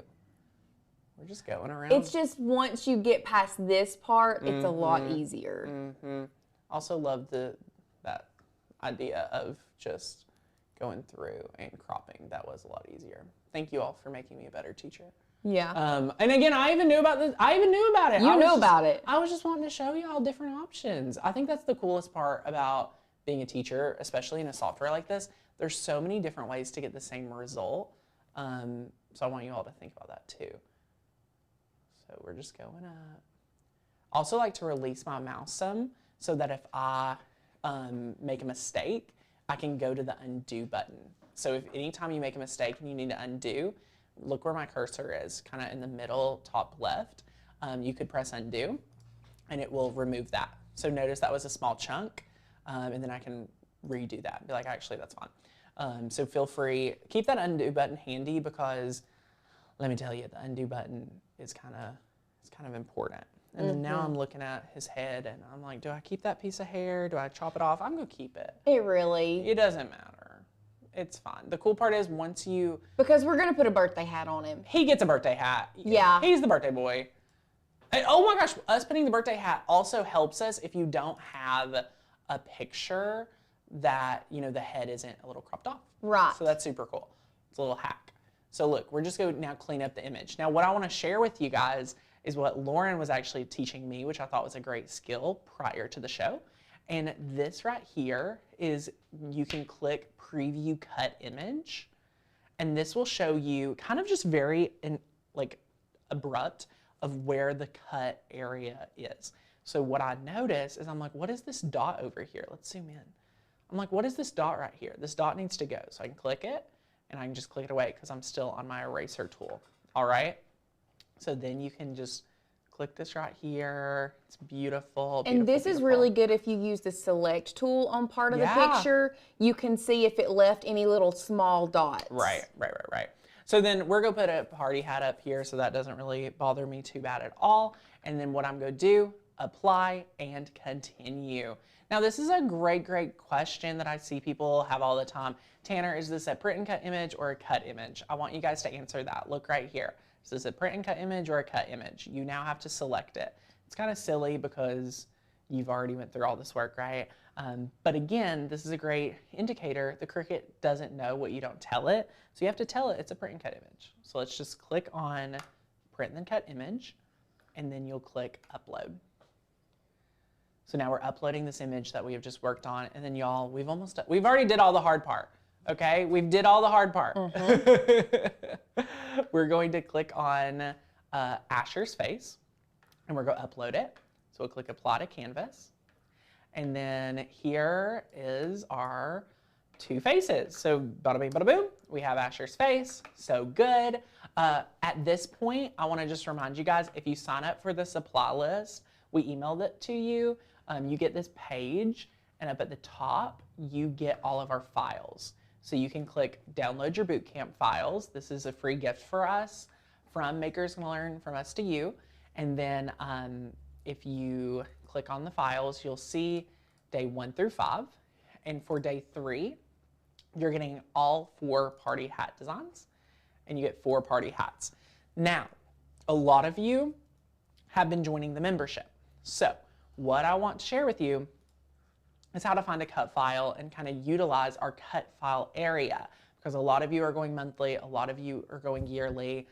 We're just going around. It's just once you get past this part, it's a lot easier. Also love that idea of just going through and cropping. That was a lot easier. Thank you all for making me a better teacher. Yeah. And again, I even knew about this. I even knew about it. You knew about it. I was just wanting to show you all different options. I think that's the coolest part about being a teacher, especially in a software like this. There's so many different ways to get the same result. So I want you all to think about that too. So we're just going up. I also like to release my mouse some so that if I make a mistake, I can go to the undo button. So if anytime you make a mistake and you need to undo, look where my cursor is, kind of in the middle, top left. You could press undo and it will remove that. So notice that was a small chunk, and then I can redo that. Be like, actually, that's fine. So feel free, keep that undo button handy because let me tell you, the undo button is kind of important. And then now I'm looking at his head and I'm like, do I keep that piece of hair? Do I chop it off? I'm gonna keep it. It doesn't matter. It's fine. The cool part is once you... Because we're gonna put a birthday hat on him. He gets a birthday hat. Yeah. He's the birthday boy. And, oh my gosh, us putting the birthday hat also helps us if you don't have a picture that, you know, the head isn't a little cropped off. Right. So that's super cool. It's a little hack. So look, we're just going to now clean up the image. Now what I want to share with you guys is what Lauren was actually teaching me, which I thought was a great skill prior to the show. And this right here is, you can click preview cut image, and this will show you kind of just very like abrupt of where the cut area is. So what I notice is I'm like, what is this dot over here? Let's zoom in. I'm like, what is this dot right here? This dot needs to go. So I can click it and I can just click it away because I'm still on my eraser tool. All right. So then you can just click this right here. It's beautiful. And this is really good if you use the select tool on part of the picture. You can see if it left any little small dots. Right. So then we're going to put a party hat up here so that doesn't really bother me too bad at all. And then what I'm going to do, apply and continue. Now this is a great question that I see people have all the time. Tanner, is this a print and cut image or a cut image? I want you guys to answer that. Look right here. Is this a print and cut image or a cut image? You now have to select it. It's kind of silly because you've already went through all this work, right? But again, this is a great indicator. The Cricut doesn't know what you don't tell it. So you have to tell it it's a print and cut image. So let's just click on print and cut image, and then you'll click upload. So now we're uploading this image that we have just worked on, and then y'all, we've already did all the hard part. Okay, we've did all the hard part. We're going to click on Asher's face, and we're going to upload it. So we'll click Apply to Canvas. And then here is our two faces. So bada bing, bada boom, we have Asher's face. So good. At this point, I want to just remind you guys, if you sign up for the supply list, we emailed it to you. You get this page, and up at the top, you get all of our files. So you can click download your bootcamp files. This is a free gift for us from Makers Gonna Learn, from us to you. And then if you click on the files, you'll see day 1 through 5. And for day 3, you're getting all 4 party hat designs, and you get 4 party hats. Now, a lot of you have been joining the membership. So what I want to share with you is how to find a cut file and kind of utilize our cut file area, because a lot of you are going monthly, a lot of you are going yearly,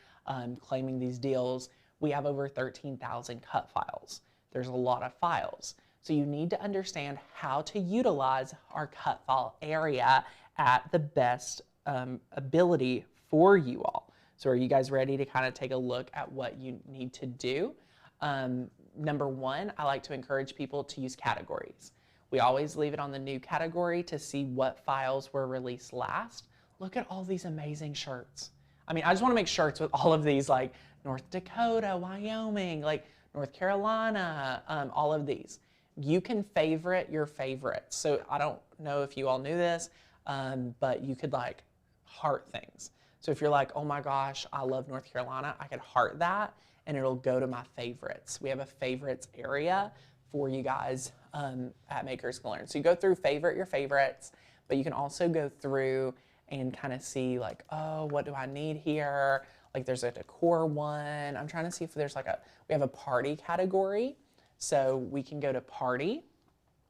claiming these deals. We have over 13,000 cut files. There's a lot of files. So you need to understand how to utilize our cut file area at the best ability for you all. So are you guys ready to kind of take a look at what you need to do? Number 1, I like to encourage people to use categories. We always leave it on the new category to see what files were released last. Look at all these amazing shirts. I mean, I just want to make shirts with all of these, like North Dakota, Wyoming, like North Carolina, all of these. You can favorite your favorites. So I don't know if you all knew this, but you could like heart things. So if you're like, oh my gosh, I love North Carolina, I could heart that and it'll go to my favorites. We have a favorites area for you guys at Makers Gonna Learn. So you go through favorite your favorites, but you can also go through and kind of see like, oh, what do I need here? Like there's a decor one. I'm trying to see if there's like we have a party category. So we can go to party,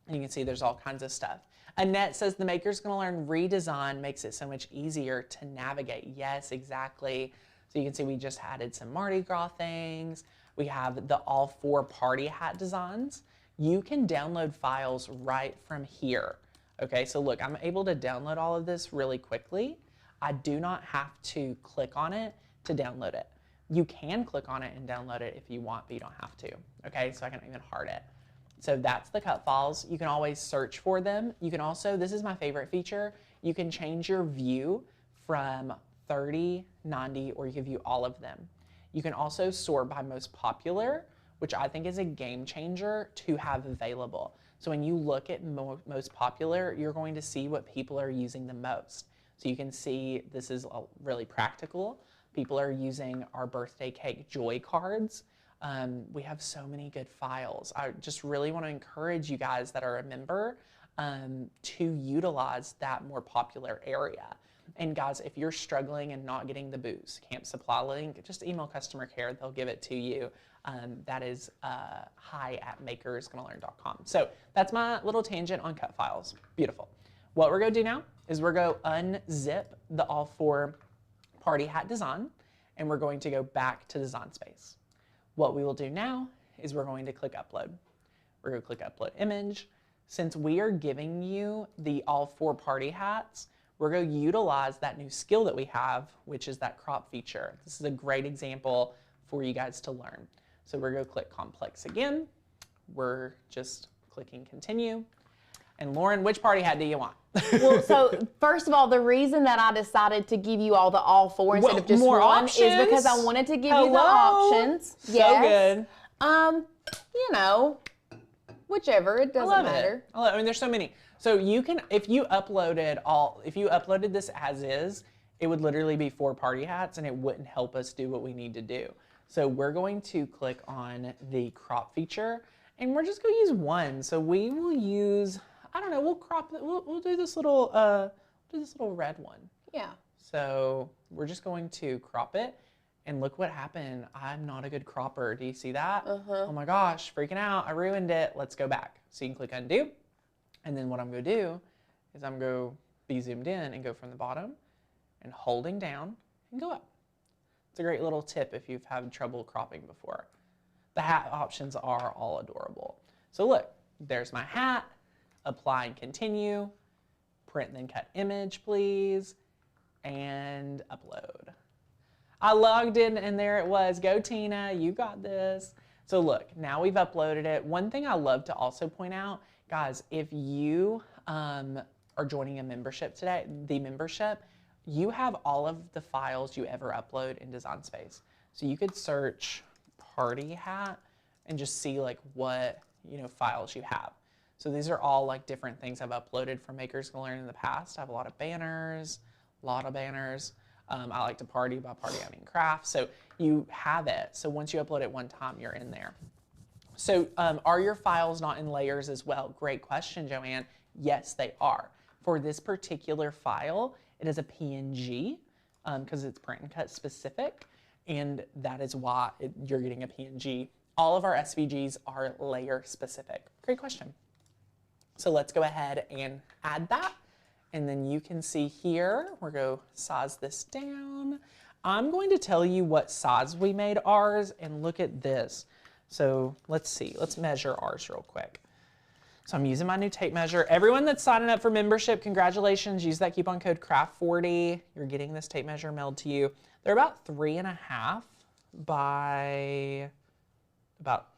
and you can see there's all kinds of stuff. Annette says the Makers Gonna Learn redesign makes it so much easier to navigate. Yes, exactly. So you can see we just added some Mardi Gras things. We have the all 4 party hat designs. You can download files right from here. Okay, so look, I'm able to download all of this really quickly. I do not have to click on it to download it. You can click on it and download it if you want, but you don't have to. Okay, so I can even heart it. So that's the cut files. You can always search for them. You can also, this is my favorite feature, you can change your view from 30, 90, or you can view all of them. You can also sort by most popular, which I think is a game changer to have available. So when you look at most popular, you're going to see what people are using the most. So you can see this is really practical. People are using our birthday cake joy cards. We have so many good files. I just really want to encourage you guys that are a member to utilize that more popular area. And guys, if you're struggling and not getting the boots camp supply link, just email customer care. They'll give it to you. That is hi@makersgonnalearn.com. So that's my little tangent on cut files. Beautiful. What we're going to do now is we're going to unzip the all 4 party hat design, and we're going to go back to Design Space. What we will do now is we're going to click upload. We're going to click upload image. Since we are giving you the all 4 party hats, we're going to utilize that new skill that we have, which is that crop feature. This is a great example for you guys to learn. So we're going to click complex again. We're just clicking continue. And Lauren, which party hat do you want? Well, so first of all, the reason that I decided to give you all 4 instead of just more one options? is because I wanted to give you the options. So good. You know, whichever, it doesn't matter. I mean, there's so many. So you can, if you uploaded this as is, it would literally be 4 party hats and it wouldn't help us do what we need to do. So we're going to click on the crop feature and we're just going to use one. So we will use, I don't know, we'll crop it, we'll do this little red one. Yeah. So we're just going to crop it and look what happened. I'm not a good cropper. Do you see that? Oh my gosh, freaking out. I ruined it. Let's go back. So you can click undo. And then what I'm going to do is I'm going to be zoomed in and go from the bottom and holding down and go up. It's a great little tip if you've had trouble cropping before. The hat options are all adorable. So look, there's my hat. Apply and continue. Print then cut image, please. And upload. I logged in and there it was. Go Tina, you got this. So look, now we've uploaded it. One thing I love to also point out, guys, if you are joining a membership today, the membership, you have all of the files you ever upload in Design Space. So you could search party hat and just see like what, files you have. So these are all like different things I've uploaded from Makers Gonna Learn in the past. I have a lot of banners. I like to party. By party, I mean craft. So you have it. So once you upload it one time, you're in there. So are your files not in layers as well? Great question, Joanne. Yes, they are. For this particular file, it is a PNG because it's print and cut specific. And that is why you're getting a PNG. All of our SVGs are layer specific. Great question. So let's go ahead and add that. And then you can see here, we're going to size this down. I'm going to tell you what size we made ours and look at this. So let's see, let's measure ours real quick. So I'm using my new tape measure. Everyone that's signing up for membership, congratulations. Use that coupon code CRAFT40. You're getting this tape measure mailed to you. They're about 3.5 by about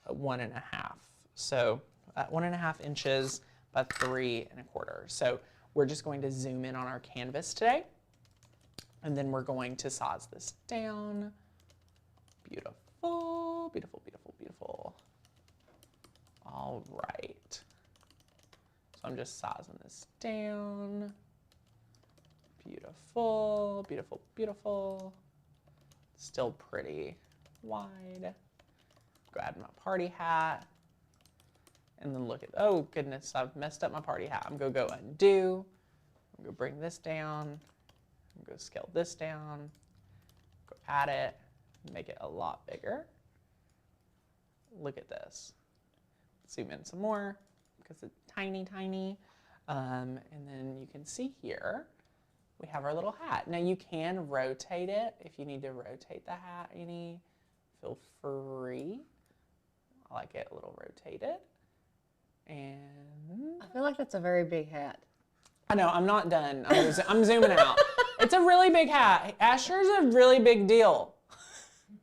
1.5. So 1.5 inches by 3.25. So we're just going to zoom in on our canvas today. And then we're going to size this down. Beautiful, beautiful, beautiful, beautiful. All right. So I'm just sizing this down. Beautiful, beautiful, beautiful. Still pretty wide. Go add my party hat. And then look at, oh goodness, I've messed up my party hat. I'm gonna go undo. I'm gonna bring this down. I'm gonna scale this down. Go add it, make it a lot bigger. Look at this. Zoom in some more because it's tiny, tiny. And then you can see here, we have our little hat. Now you can rotate it. If you need to rotate the hat any, feel free. I like it a little rotated. And I feel like that's a very big hat. I know, I'm not done. I'm zooming out. It's a really big hat. Asher's a really big deal.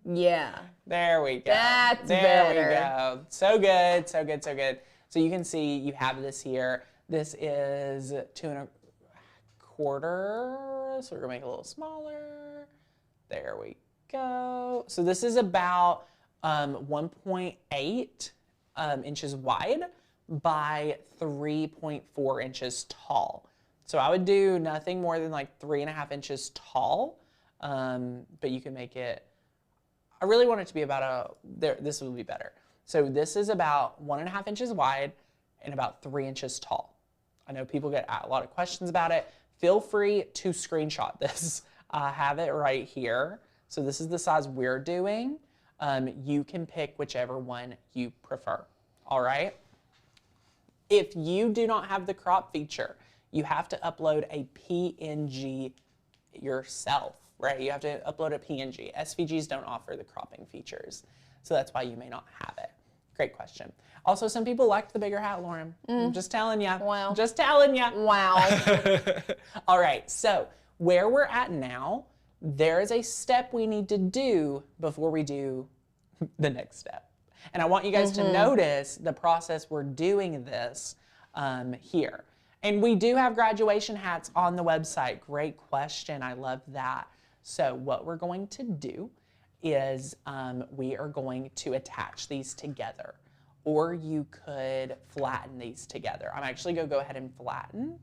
Yeah. There we go. That's there better. we go. So good, so good, so good. So you can see you have this here. This is 2.25. So we're gonna make it a little smaller. There we go. So this is about 1.8 inches wide by 3.4 inches tall. So I would do nothing more than like 3.5 inches tall, but you can make it, I really want it to be about this would be better. So this is about 1.5 inches wide and about 3 inches tall. I know people get a lot of questions about it. feel free to screenshot this. I have it right here. So this is the size we're doing. You can pick whichever one you prefer, all right? If you do not have the crop feature, you have to upload a PNG yourself, right? You have to upload a PNG. SVGs don't offer the cropping features, so that's why you may not have it. Great question. Also, some people liked the bigger hat, Lauren. I'm just telling you. Wow. Just telling you. Wow. All right, so where we're at now, there is a step we need to do before we do the next step. And I want you guys to notice the process we're doing this here. And we do have graduation hats on the website. Great question. I love that. So what we're going to do is we are going to attach these together. Or you could flatten these together. I'm actually going to go ahead and flatten.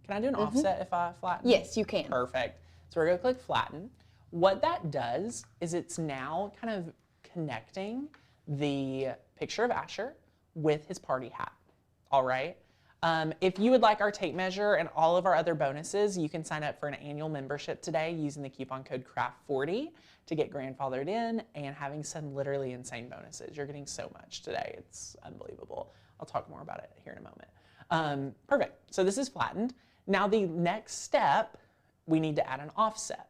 Can I do an offset if I flatten? Yes, you can. Perfect. So we're going to click flatten. What that does is it's now kind of connecting the picture of Asher with his party hat. All right. If you would like our tape measure and all of our other bonuses, you can sign up for an annual membership today using the coupon code CRAFT40 to get grandfathered in and having some literally insane bonuses. You're getting so much today. It's unbelievable. I'll talk more about it here in a moment. Perfect. So this is flattened. Now the next step, we need to add an offset.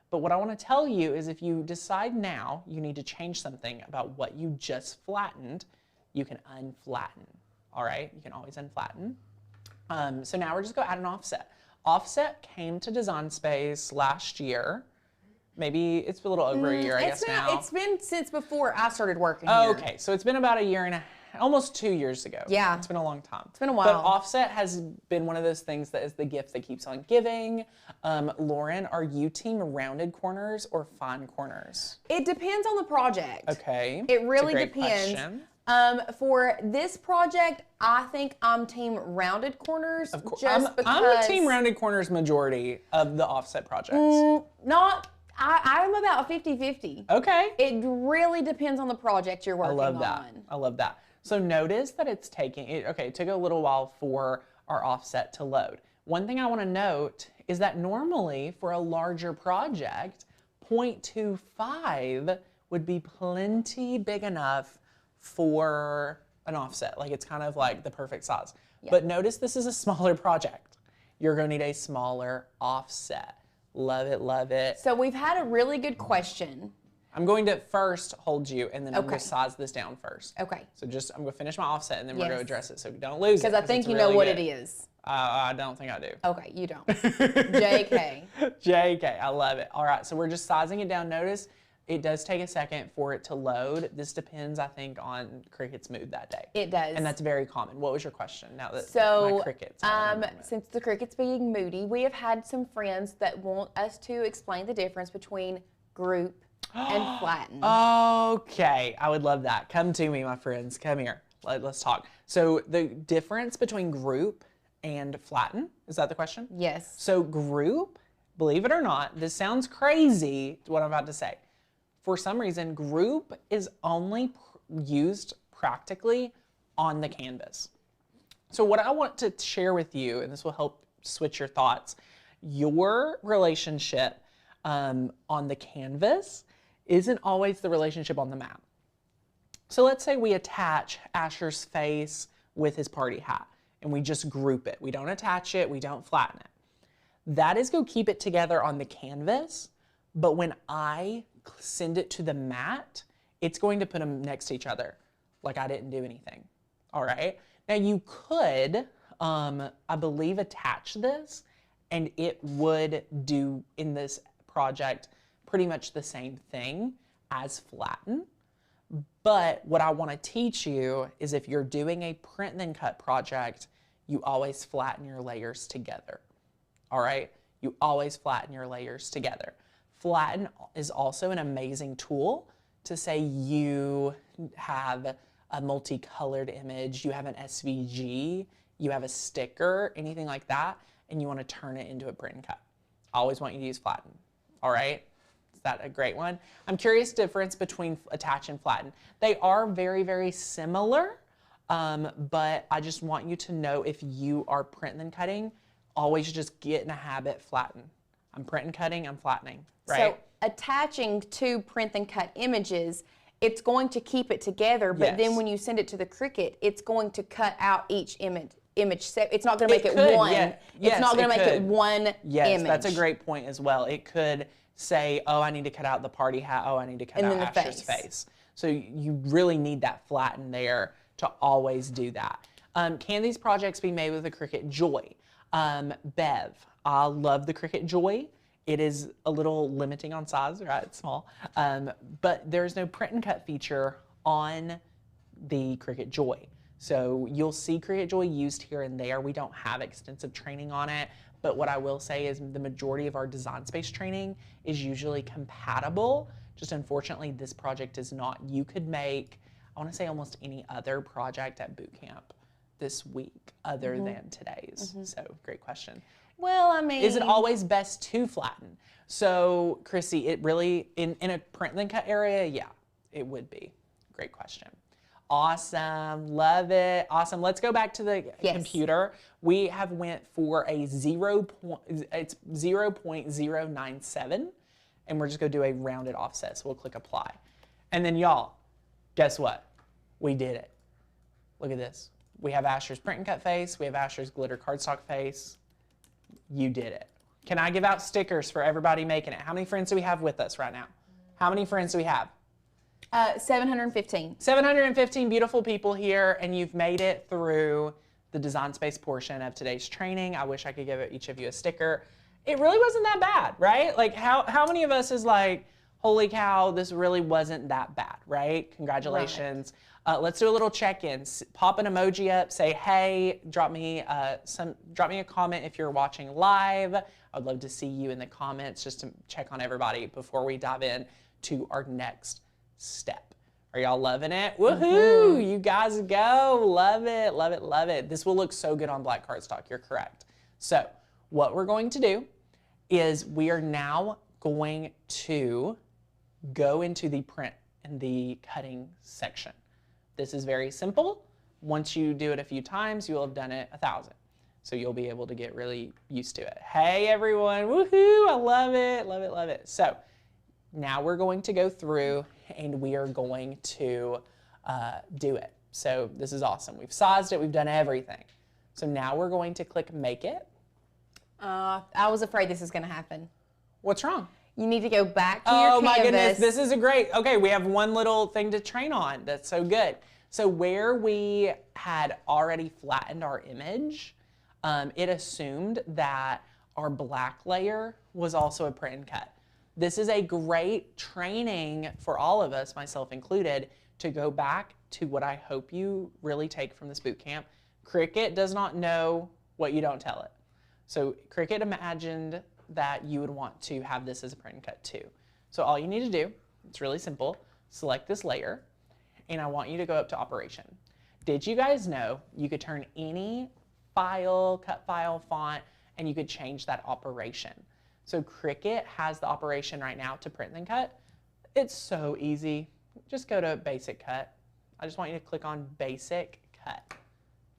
But what I want to tell you is if you decide now you need to change something about what you just flattened, you can unflatten. All right, you can always unflatten. So now we're just going to add an offset. Offset came to Design Space last year. Maybe it's a little over a year, I guess now. It's been since before I started working here. Okay, so it's been about a year and almost 2 years ago. Yeah. It's been a long time. It's been a while. But offset has been one of those things that is the gift that keeps on giving. Lauren, are you team rounded corners or fine corners? It depends on the project. Okay. It really It's a great depends. question. For this project, I think I'm team rounded corners. Of course. Just because I'm a team rounded corners majority of the offset projects. I'm about 50-50. Okay. It really depends on the project you're working on. I love that. I love that. So notice that it's taking, it took a little while for our offset to load. One thing I want to note is that normally for a larger project, 0.25 would be plenty big enough for an offset. Like it's kind of like the perfect size. Yeah. But notice this is a smaller project. You're going to need a smaller offset. Love it, love it. So we've had a really good question. I'm going to first hold you, and then I'm going to size this down first. Okay. So I'm going to finish my offset, and then we're going to address it, so don't lose it. Because I think you know what it is. I don't think I do. Okay, you don't. JK. JK, I love it. All right, so we're just sizing it down. Notice it does take a second for it to load. This depends, I think, on Cricut's mood that day. It does. And that's very common. What was your question now that my Cricut's since the Cricut's being moody, we have had some friends that want us to explain the difference between group and flatten. Okay, I would love that. Come to me, my friends. Come here. Let's talk. So the difference between group and flatten, is that the question? Yes. So group, believe it or not, this sounds crazy, what I'm about to say. For some reason, group is only used practically on the canvas. So what I want to share with you, and this will help switch your thoughts, your relationship on the canvas isn't always the relationship on the map. So let's say we attach Asher's face with his party hat, and we just group it. We don't attach it, we don't flatten it. That is going to keep it together on the canvas, but when I send it to the mat, it's going to put them next to each other, like I didn't do anything. All right? Now you could, I believe, attach this, and it would do in this project pretty much the same thing as flatten. But what I want to teach you is if you're doing a print then cut project, you always flatten your layers together. All right? You always flatten your layers together. Flatten is also an amazing tool to say you have a multicolored image, you have an SVG, you have a sticker, anything like that, and you want to turn it into a print and cut. I always want you to use flatten. All right? Is that a great one? I'm curious difference between attach and flatten. They are very, very similar, but I just want you to know if you are print then cutting, always just get in a habit, flatten. I'm print and cutting, I'm flattening, right? So attaching to print and cut images, it's going to keep it together, but then Yes. when you send it to the Cricut, it's going to cut out each image. So it's not going to make it could, one. yeah. It's not going to make it could. one Yes, image. that's a great point as well. It could say, oh, I need to cut out the party hat. Oh, I need to cut And out then the Asher's face. face. So you really need that flatten there to always do that. Can these projects be made with the Cricut Joy? Bev, I love the Cricut Joy. It is a little limiting on size, right? It's small. But there's no print and cut feature on the Cricut Joy. So you'll see Cricut Joy used here and there. We don't have extensive training on it, but what I will say is the majority of our design space training is usually compatible. Just unfortunately, this project is not. You could make, I want to say almost any other project at boot camp this week other than today's. So great question. Well, I mean, Is it always best to flatten? So Chrissy, it really, in a print and cut area, yeah, it would be. Great question. Awesome, love it. Awesome, let's go back to the computer. We have went for a 0.097, and we're just gonna do a rounded offset. So we'll click apply. And then y'all, guess what? We did it. Look at this. We have Asher's print and cut face. We have Asher's glitter cardstock face. You did it. Can I give out stickers for everybody making it? How many friends do we have with us right now? How many friends do we have? 715. 715 beautiful people here, and you've made it through the design space portion of today's training. I wish I could give each of you a sticker. It really wasn't that bad, right? Like how many of us is like, holy cow, this really wasn't that bad, right? Congratulations. Right. Let's do a little check-in. Pop an emoji up, say hey, drop me a comment if you're watching live. I'd love to see you in the comments just to check on everybody before we dive in to our next step. Are y'all loving it? Woohoo! You guys go. Love it, love it, love it. This will look so good on black cardstock. You're correct. So what we're going to do is we are now going to go into the print and the cutting section. This is very simple. Once you do it a few times, you will have done it 1,000. So you'll be able to get really used to it. Hey everyone, woohoo, I love it, love it, love it. So now we're going to go through and we are going to do it. So this is awesome. We've sized it, we've done everything. So now we're going to click make it. I was afraid this is gonna happen. What's wrong? You need to go back to your canvas. Oh my goodness, this is a great, okay, we have one little thing to train on. That's so good. So where we had already flattened our image, it assumed that our black layer was also a print and cut. This is a great training for all of us, myself included, to go back to what I hope you really take from this boot camp. Cricut does not know what you don't tell it. So Cricut imagined that you would want to have this as a print and cut too. So all you need to do, it's really simple, select this layer, and I want you to go up to operation. Did you guys know you could turn any file, cut file, font, and you could change that operation? So Cricut has the operation right now to print and cut. It's so easy. Just go to basic cut. I just want you to click on basic cut.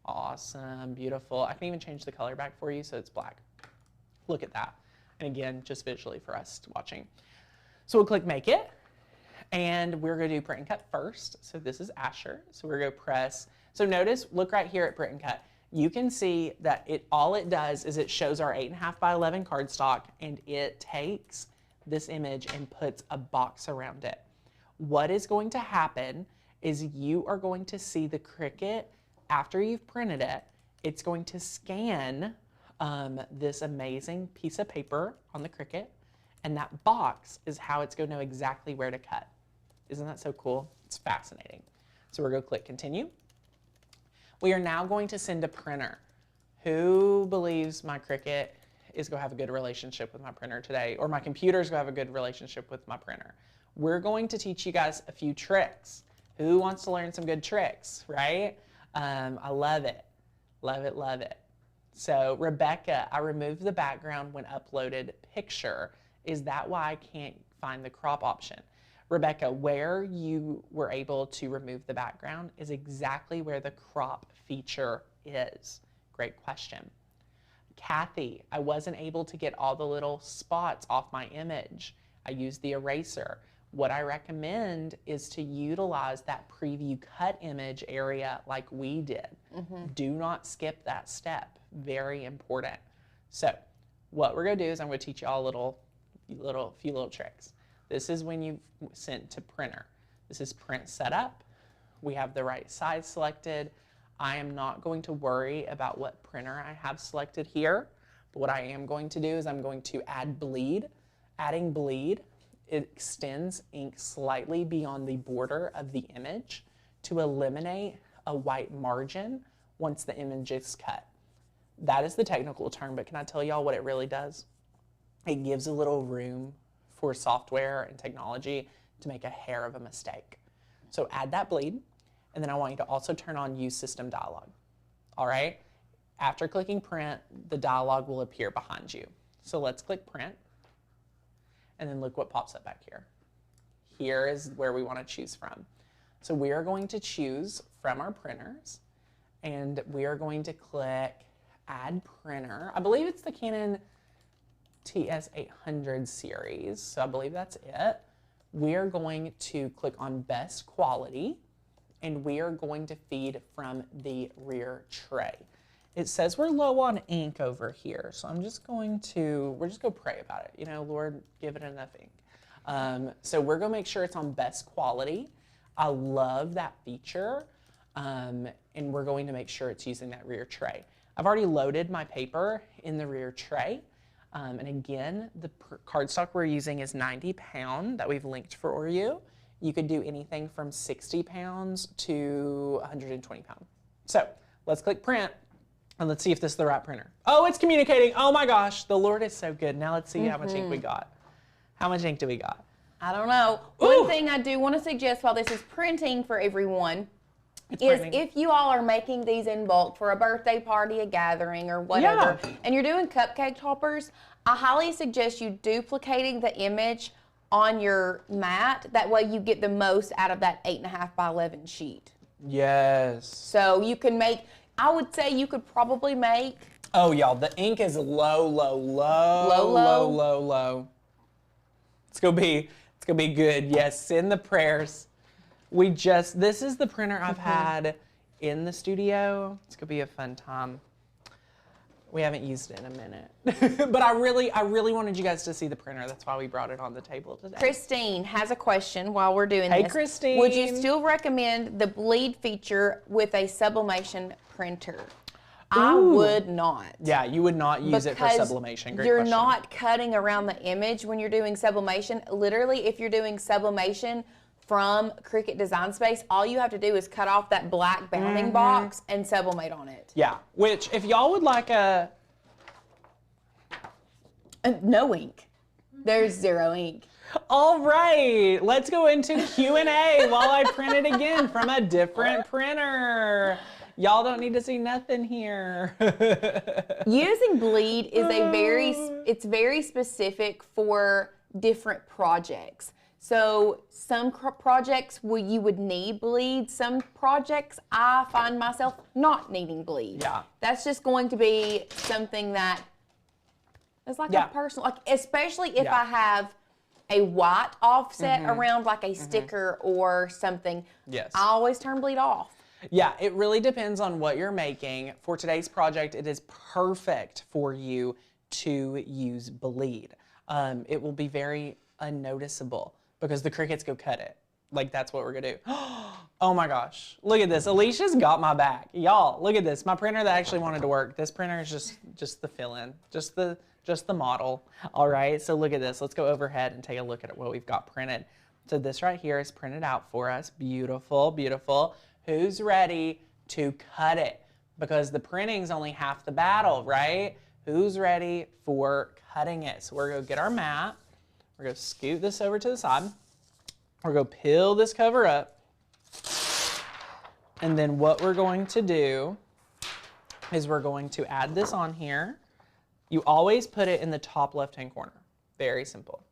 Awesome, beautiful. I can even change the color back for you so it's black. Look at that. And again, just visually for us watching. So we'll click make it, and we're gonna do print and cut first. So this is Asher, so we're gonna press. So notice, look right here at print and cut. You can see that all it does is it shows our 8.5 by 11 cardstock, and it takes this image and puts a box around it. What is going to happen is you are going to see the Cricut, after you've printed it, it's going to scan this amazing piece of paper on the Cricut, and that box is how it's going to know exactly where to cut. Isn't that so cool? It's fascinating. So we're going to click continue. We are now going to send a printer. Who believes my Cricut is going to have a good relationship with my printer today, or my computer is going to have a good relationship with my printer? We're going to teach you guys a few tricks. Who wants to learn some good tricks, right? I love it. Love it, love it. So Rebecca, I removed the background when uploaded picture. Is that why I can't find the crop option? Rebecca, where you were able to remove the background is exactly where the crop feature is. Great question. Kathy, I wasn't able to get all the little spots off my image. I used the eraser. What I recommend is to utilize that preview cut image area like we did. Do not skip that step. Very important. So what we're gonna do is I'm gonna teach you all a few little tricks. This is when you've sent to printer. This is print setup. We have the right size selected. I am not going to worry about what printer I have selected here, but what I am going to do is I'm going to add bleed. Adding bleed, it extends ink slightly beyond the border of the image to eliminate a white margin once the image is cut. That is the technical term, but can I tell y'all what it really does? It gives a little room for software and technology to make a hair of a mistake. So add that bleed, and then I want you to also turn on Use System Dialog. All right? After clicking Print, the dialog will appear behind you. So let's click Print, and then look what pops up back here. Here is where we want to choose from. So we are going to choose from our printers, and we are going to click Add Printer. I believe it's the Canon TS800 series, so I believe that's it. We are going to click on Best Quality, and we are going to feed from the rear tray. It says we're low on ink over here, so we're just going to pray about it. You know, Lord, give it enough ink. So we're gonna make sure it's on best quality. I love that feature, and we're going to make sure it's using that rear tray. I've already loaded my paper in the rear tray, and again, the cardstock we're using is 90 pound that we've linked for you. You could do anything from 60 pounds to 120 pound. So let's click Print. And let's see if this is the right printer. Oh, it's communicating. Oh my gosh, the Lord is so good. Now let's see how much ink we got. How much ink do we got? I don't know. Ooh. One thing I do want to suggest while this is printing for everyone is if you all are making these in bulk for a birthday party, a gathering, or whatever, and you're doing cupcake toppers, I highly suggest you duplicating the image on your mat. That way you get the most out of that 8.5 by 11 sheet. Yes. So you can make, I would say you could probably make. Oh, y'all, the ink is low. It's gonna be good. Yes, send the prayers. This is the printer I've had in the studio. It's gonna be a fun time. We haven't used it in a minute, but I really wanted you guys to see the printer. That's why we brought it on the table today. Christine has a question while we're doing this. Hey, Christine. Would you still recommend the bleed feature with a sublimation printer? Ooh. I would not. Yeah, you would not use it for sublimation. Great you're question. not cutting around the image when you're doing sublimation. Literally, if you're doing sublimation from Cricut Design Space, all you have to do is cut off that black bounding box and sublimate on it. Yeah, which if y'all would like a... No ink. There's zero ink. All right, let's go into Q&A while I print it again from a different printer. Y'all don't need to see nothing here. Using bleed is it's very specific for different projects. So some projects you would need bleed. Some projects I find myself not needing bleed. Yeah. That's just going to be something that is like a personal, like especially if I have a white offset around like a sticker or something. Yes. I always turn bleed off. Yeah, it really depends on what you're making. For today's project, it is perfect for you to use bleed. It will be very unnoticeable because the Cricuts go cut it. Like, that's what we're gonna do. Oh my gosh, look at this. Alicia's got my back. Y'all, look at this. My printer that actually wanted to work. This printer is just the fill-in, just the model. All right, so look at this. Let's go overhead and take a look at what we've got printed. So this right here is printed out for us. Beautiful, beautiful. Who's ready to cut it? Because the printing's only half the battle, right? Who's ready for cutting it? So we're gonna get our mat. We're gonna scoot this over to the side. We're gonna peel this cover up. And then what we're going to do is we're going to add this on here. You always put it in the top left-hand corner. Very simple.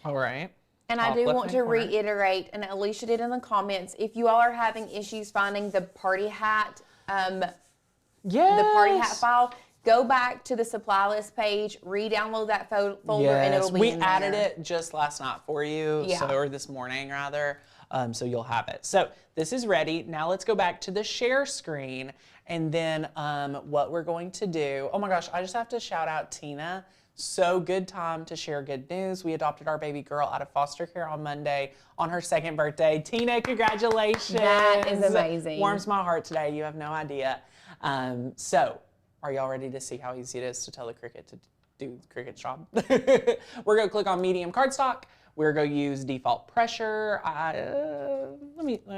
All right. And I do want to reiterate, and Alicia did in the comments, if you all are having issues finding the party hat the party hat file, go back to the supply list page, re-download that folder, and it'll be in there. We added it just last night for you, or this morning rather, so you'll have it. So this is ready. Now let's go back to the share screen, and then what we're going to do, oh my gosh, I just have to shout out Tina. So good time to share good news. We adopted our baby girl out of foster care on Monday on her 2nd birthday. Tina, congratulations. That is amazing. Warms my heart today. You have no idea. So are y'all ready to see how easy it is to tell the Cricut to do Cricut's job? We're going to click on medium cardstock. We're going to use default pressure. I'm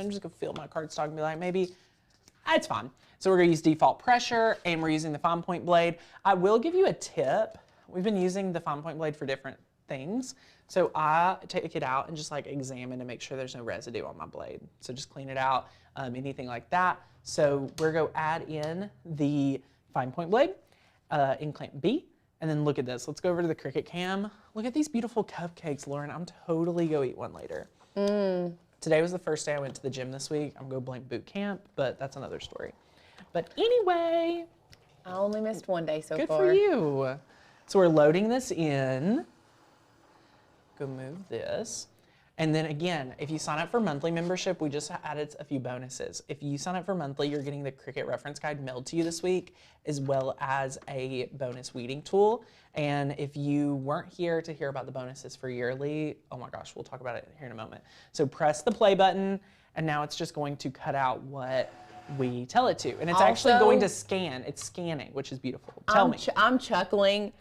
just going to feel my cardstock and be like, maybe it's fine. So we're going to use default pressure, and we're using the fine point blade. I will give you a tip. We've been using the fine point blade for different things. So I take it out and just like examine to make sure there's no residue on my blade. So just clean it out, anything like that. So we're going to add in the fine point blade in clamp B. And then look at this. Let's go over to the Cricut cam. Look at these beautiful cupcakes, Lauren. I'm totally going to eat one later. Today was the first day I went to the gym this week. I'm going to blame boot camp, but that's another story. But anyway. I only missed one day so far. Good for you. So we're loading this in. Go move this. And then again, if you sign up for monthly membership, we just added a few bonuses. If you sign up for monthly, you're getting the Cricut reference guide mailed to you this week, as well as a bonus weeding tool. And if you weren't here to hear about the bonuses for yearly, oh my gosh, we'll talk about it here in a moment. So press the play button, and now it's just going to cut out what we tell it to. And it's actually going to scan. It's scanning, which is beautiful. Tell me. I'm chuckling.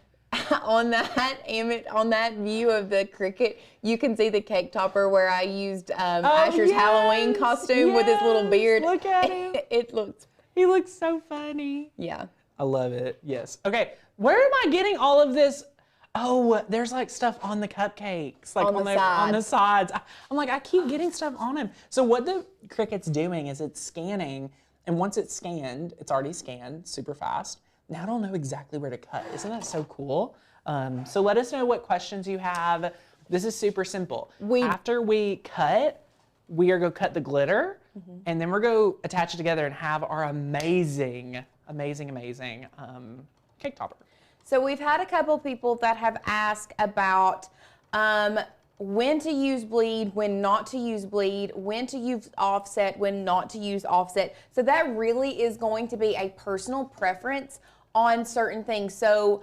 On that image, on that view of the Cricut, you can see the cake topper where I used Asher's Halloween costume with his little beard. Look at him. He looks so funny. Yeah. I love it. Yes. Okay. Where am I getting all of this? Oh, there's like stuff on the cupcakes, like on the sides. I'm like, I keep getting stuff on them. So what the Cricut's doing is it's scanning, and once it's scanned, it's already scanned super fast. Now I don't know exactly where to cut. Isn't that so cool? So let us know what questions you have. This is super simple. After we cut, we are going to cut the glitter, and then we're going to attach it together and have our amazing cake topper. So we've had a couple people that have asked about when to use bleed, when not to use bleed, when to use offset, when not to use offset. So that really is going to be a personal preference on certain things. So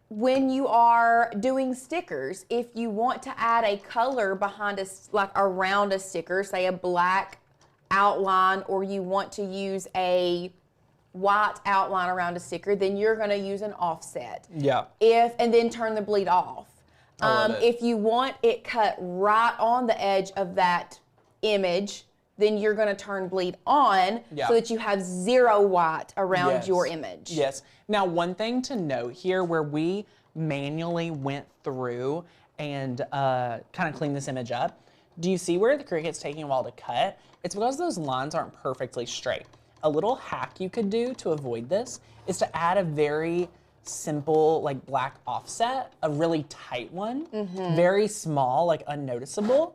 when you are doing stickers, if you want to add a color behind like around a sticker, say a black outline, or you want to use a white outline around a sticker, then you're going to use an offset. Yeah. And then turn the bleed off. If you want it cut right on the edge of that image, then you're going to turn bleed on so that you have zero white around your image. Yes. Now, one thing to note here, where we manually went through and kind of cleaned this image up, do you see where the Cricut's taking a while to cut? It's because those lines aren't perfectly straight. A little hack you could do to avoid this is to add a very simple, like black offset, a really tight one, very small, like unnoticeable,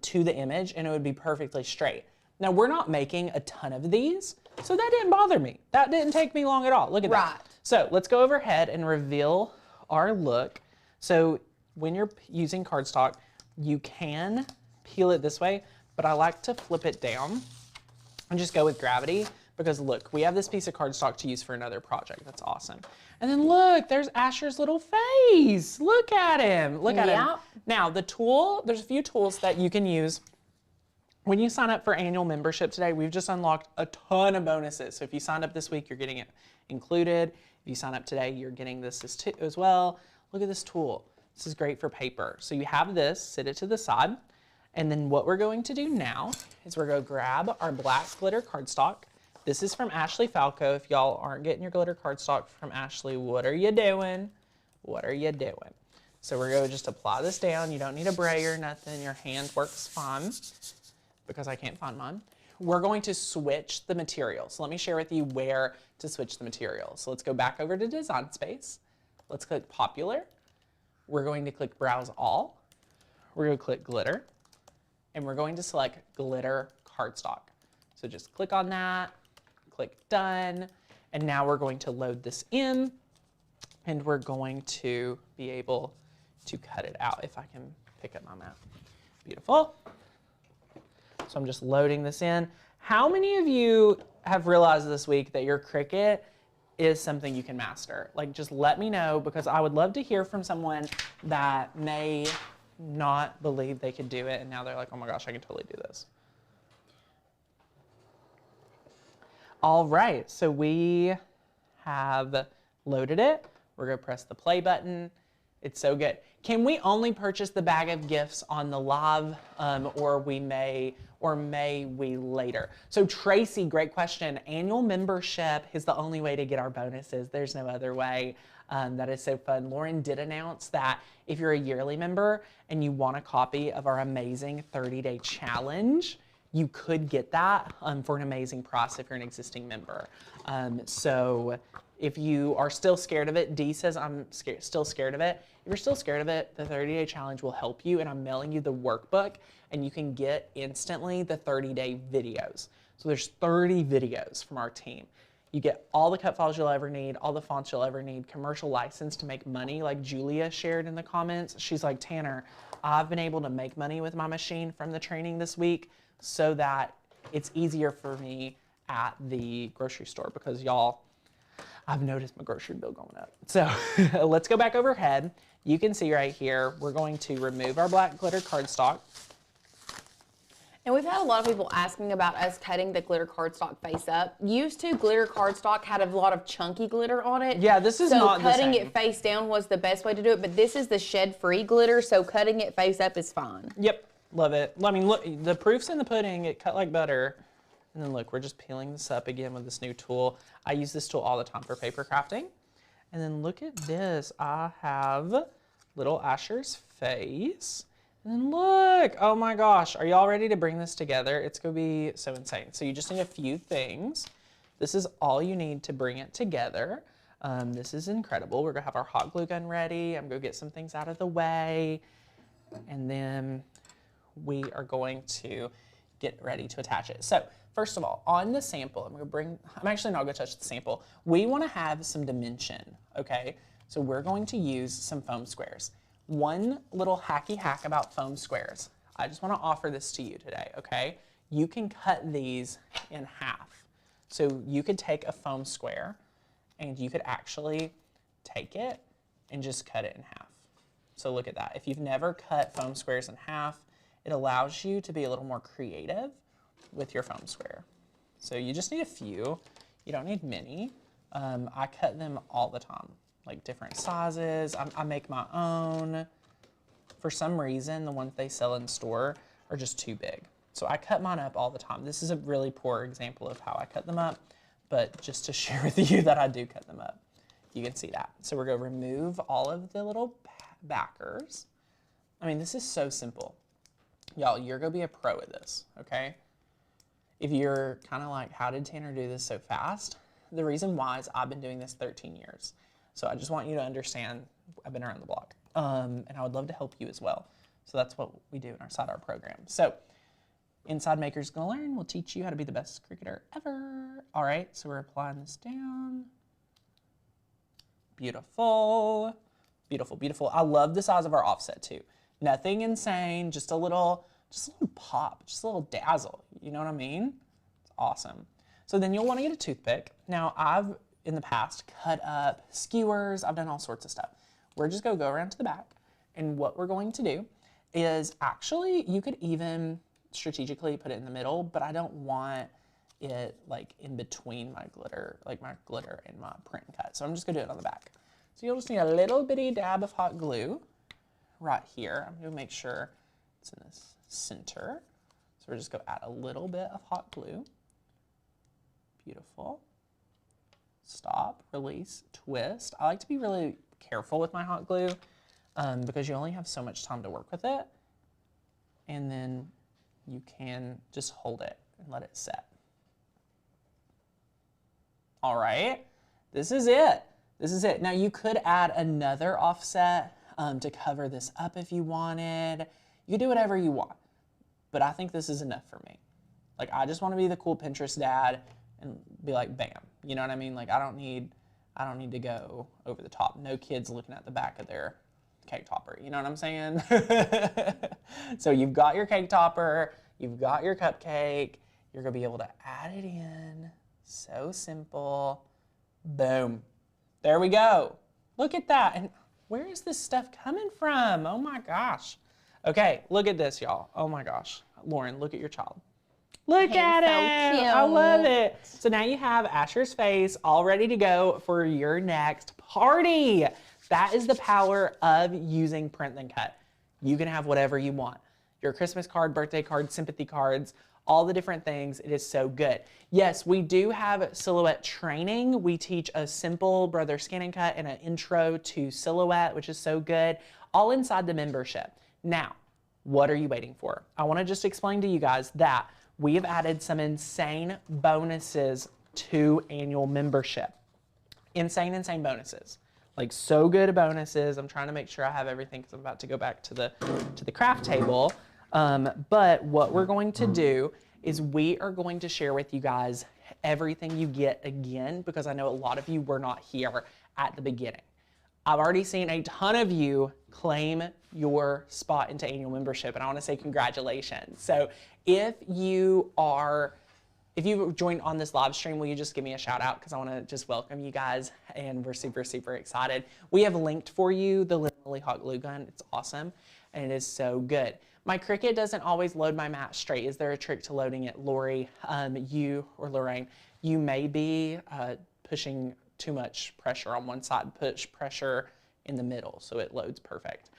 to the image, and it would be perfectly straight. Now, we're not making a ton of these, so that didn't bother me. That didn't take me long at all. Look at that. So let's go overhead and reveal our look. So when you're using cardstock, you can peel it this way, but I like to flip it down and just go with gravity, because look, we have this piece of cardstock to use for another project. That's awesome. And then look, there's Asher's little face. Look at him. Look at him. Now, the tool, there's a few tools that you can use. When you sign up for annual membership today, we've just unlocked a ton of bonuses. So if you signed up this week, you're getting it included. If you sign up today, you're getting this as well. Look at this tool. This is great for paper. So you have this, sit it to the side. And then what we're going to do now is we're going to grab our black glitter cardstock. This is from Ashley Falco. If y'all aren't getting your glitter cardstock from Ashley, what are you doing? What are you doing? So we're going to just apply this down. You don't need a brayer or nothing. Your hand works fine, because I can't find mine. We're going to switch the materials. So let me share with you where to switch the materials. So let's go back over to Design Space. Let's click Popular. We're going to click Browse All. We're going to click Glitter. And we're going to select Glitter Cardstock. So just click on that, click Done, And now we're going to load this in, and we're going to be able to cut it out if I can pick up my map. Beautiful. So I'm just loading this in. How many of you have realized this week that your Cricut is something you can master? Like, just let me know, because I would love to hear from someone that may not believe they could do it, and now they're like, oh my gosh, I can totally do this. All right, so we have loaded it. We're gonna press the play button. It's so good. Can we only purchase the bag of gifts on the live, or may we later? So Tracy, great question. Annual membership is the only way to get our bonuses. There's no other way. That is so fun. Lauren did announce that if you're a yearly member and you want a copy of our amazing 30-day challenge, you could get that for an amazing price if you're an existing member. So if you are still scared of it, Dee says I'm still scared of it. If you're still scared of it, the 30-day challenge will help you, and I'm mailing you the workbook, and you can get instantly the 30-day videos. So there's 30 videos from our team. You get all the cut files you'll ever need, all the fonts you'll ever need, commercial license to make money, like Julia shared in the comments. She's like, Tanner, I've been able to make money with my machine from the training this week so that it's easier for me at the grocery store, because y'all, I've noticed my grocery bill going up. So let's go back overhead. You can see right here, we're going to remove our black glitter cardstock. And we've had a lot of people asking about us cutting the glitter cardstock face up. Used to, glitter cardstock had a lot of chunky glitter on it. Yeah, this is not the same. So cutting it face down was the best way to do it, but this is the shed-free glitter, so cutting it face up is fine. Yep, love it. I mean, look, the proof's in the pudding. It cut like butter. And then look, we're just peeling this up again with this new tool. I use this tool all the time for paper crafting. And then look at this. I have little Asher's face. And then look, oh my gosh, are y'all ready to bring this together? It's gonna be so insane. So you just need a few things. This is all you need to bring it together. This is incredible. We're gonna have our hot glue gun ready. I'm gonna get some things out of the way. And then we are going to get ready to attach it. So first of all, on the sample, I'm actually not gonna touch the sample. We wanna have some dimension, okay? So we're going to use some foam squares. One little hacky hack about foam squares. I just wanna offer this to you today, okay? You can cut these in half. So you could take a foam square and you could actually take it and just cut it in half. So look at that. If you've never cut foam squares in half, it allows you to be a little more creative with your foam square. So you just need a few. You don't need many. I cut them all the time, like different sizes. I make my own. For some reason, the ones they sell in store are just too big. So I cut mine up all the time. This is a really poor example of how I cut them up, but just to share with you that I do cut them up. You can see that. So we're gonna remove all of the little backers. I mean, this is so simple. Y'all, you're gonna be a pro at this, okay? If you're kind of like, how did Tanner do this so fast? The reason why is I've been doing this 13 years. So I just want you to understand, I've been around the block. And I would love to help you as well. So that's what we do in our Side Art program. So Inside Maker's Gonna Learn will teach you how to be the best Cricketer ever. All right, so we're applying this down. Beautiful, beautiful, beautiful. I love the size of our offset too. Nothing insane, just a little pop, just a little dazzle. You know what I mean? It's awesome. So then you'll want to get a toothpick. Now I've, in the past, cut up skewers. I've done all sorts of stuff. We're just gonna go around to the back. And what we're going to do is actually, you could even strategically put it in the middle, but I don't want it like in between my glitter, like my glitter and my print cut. So I'm just gonna do it on the back. So you'll just need a little bitty dab of hot glue right here. I'm gonna make sure it's in the center. So we're just gonna add a little bit of hot glue. Beautiful. Stop, release, twist. I like to be really careful with my hot glue because you only have so much time to work with it. And then you can just hold it and let it set. All right, this is it. This is it. Now you could add another offset to cover this up if you wanted. You can do whatever you want, but I think this is enough for me. Like, I just want to be the cool Pinterest dad and be like, bam, You know what I mean? Like I don't need to go over the top. No kids looking at the back of their cake topper. You know what I'm saying? So you've got your cake topper, you've got your cupcake. You're gonna be able to add it in. So simple. Boom. There we go. Look at that. And where is this stuff coming from? Oh my gosh. Okay, look at this, y'all. Oh my gosh. Lauren, look at your child. Look at it. Cute. I love it. So now you have Asher's face all ready to go for your next party. That is the power of using print then cut. You can have whatever you want. Your Christmas card, birthday card, sympathy cards, all the different things. It is so good. Yes, we do have silhouette training. We teach a simple brother scan and cut and an intro to silhouette, which is so good, all inside the membership. Now, what are you waiting for? I want to just explain to you guys that we have added some insane bonuses to annual membership. Insane bonuses. Like so good bonuses. I'm trying to make sure I have everything because I'm about to go back to the craft table. But what we're going to do is we are going to share with you guys everything you get again, because I know a lot of you were not here at the beginning. I've already seen a ton of you claim your spot into annual membership, and I want to say congratulations. So if you joined on this live stream, will you just give me a shout out? Because I want to just welcome you guys, and we're super, super excited. We have linked for you the Lily Hawk glue gun. It's awesome, and it is so good. My Cricut doesn't always load my mat straight. Is there a trick to loading it? Lori, you or Lorraine, you may be pushing too much pressure on one side. Push pressure in the middle so it loads perfect.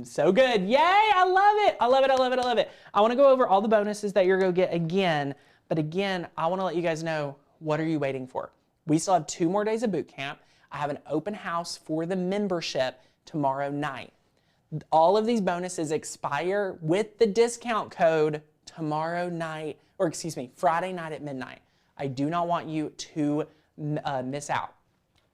So good. Yay, I love it. I love it, I love it, I love it. I want to go over all the bonuses that you're going to get again. But again, I want to let you guys know, what are you waiting for? We still have 2 more days of boot camp. I have an open house for the membership tomorrow night. All of these bonuses expire with the discount code tomorrow night, or excuse me, Friday night at midnight. I do not want you to miss out.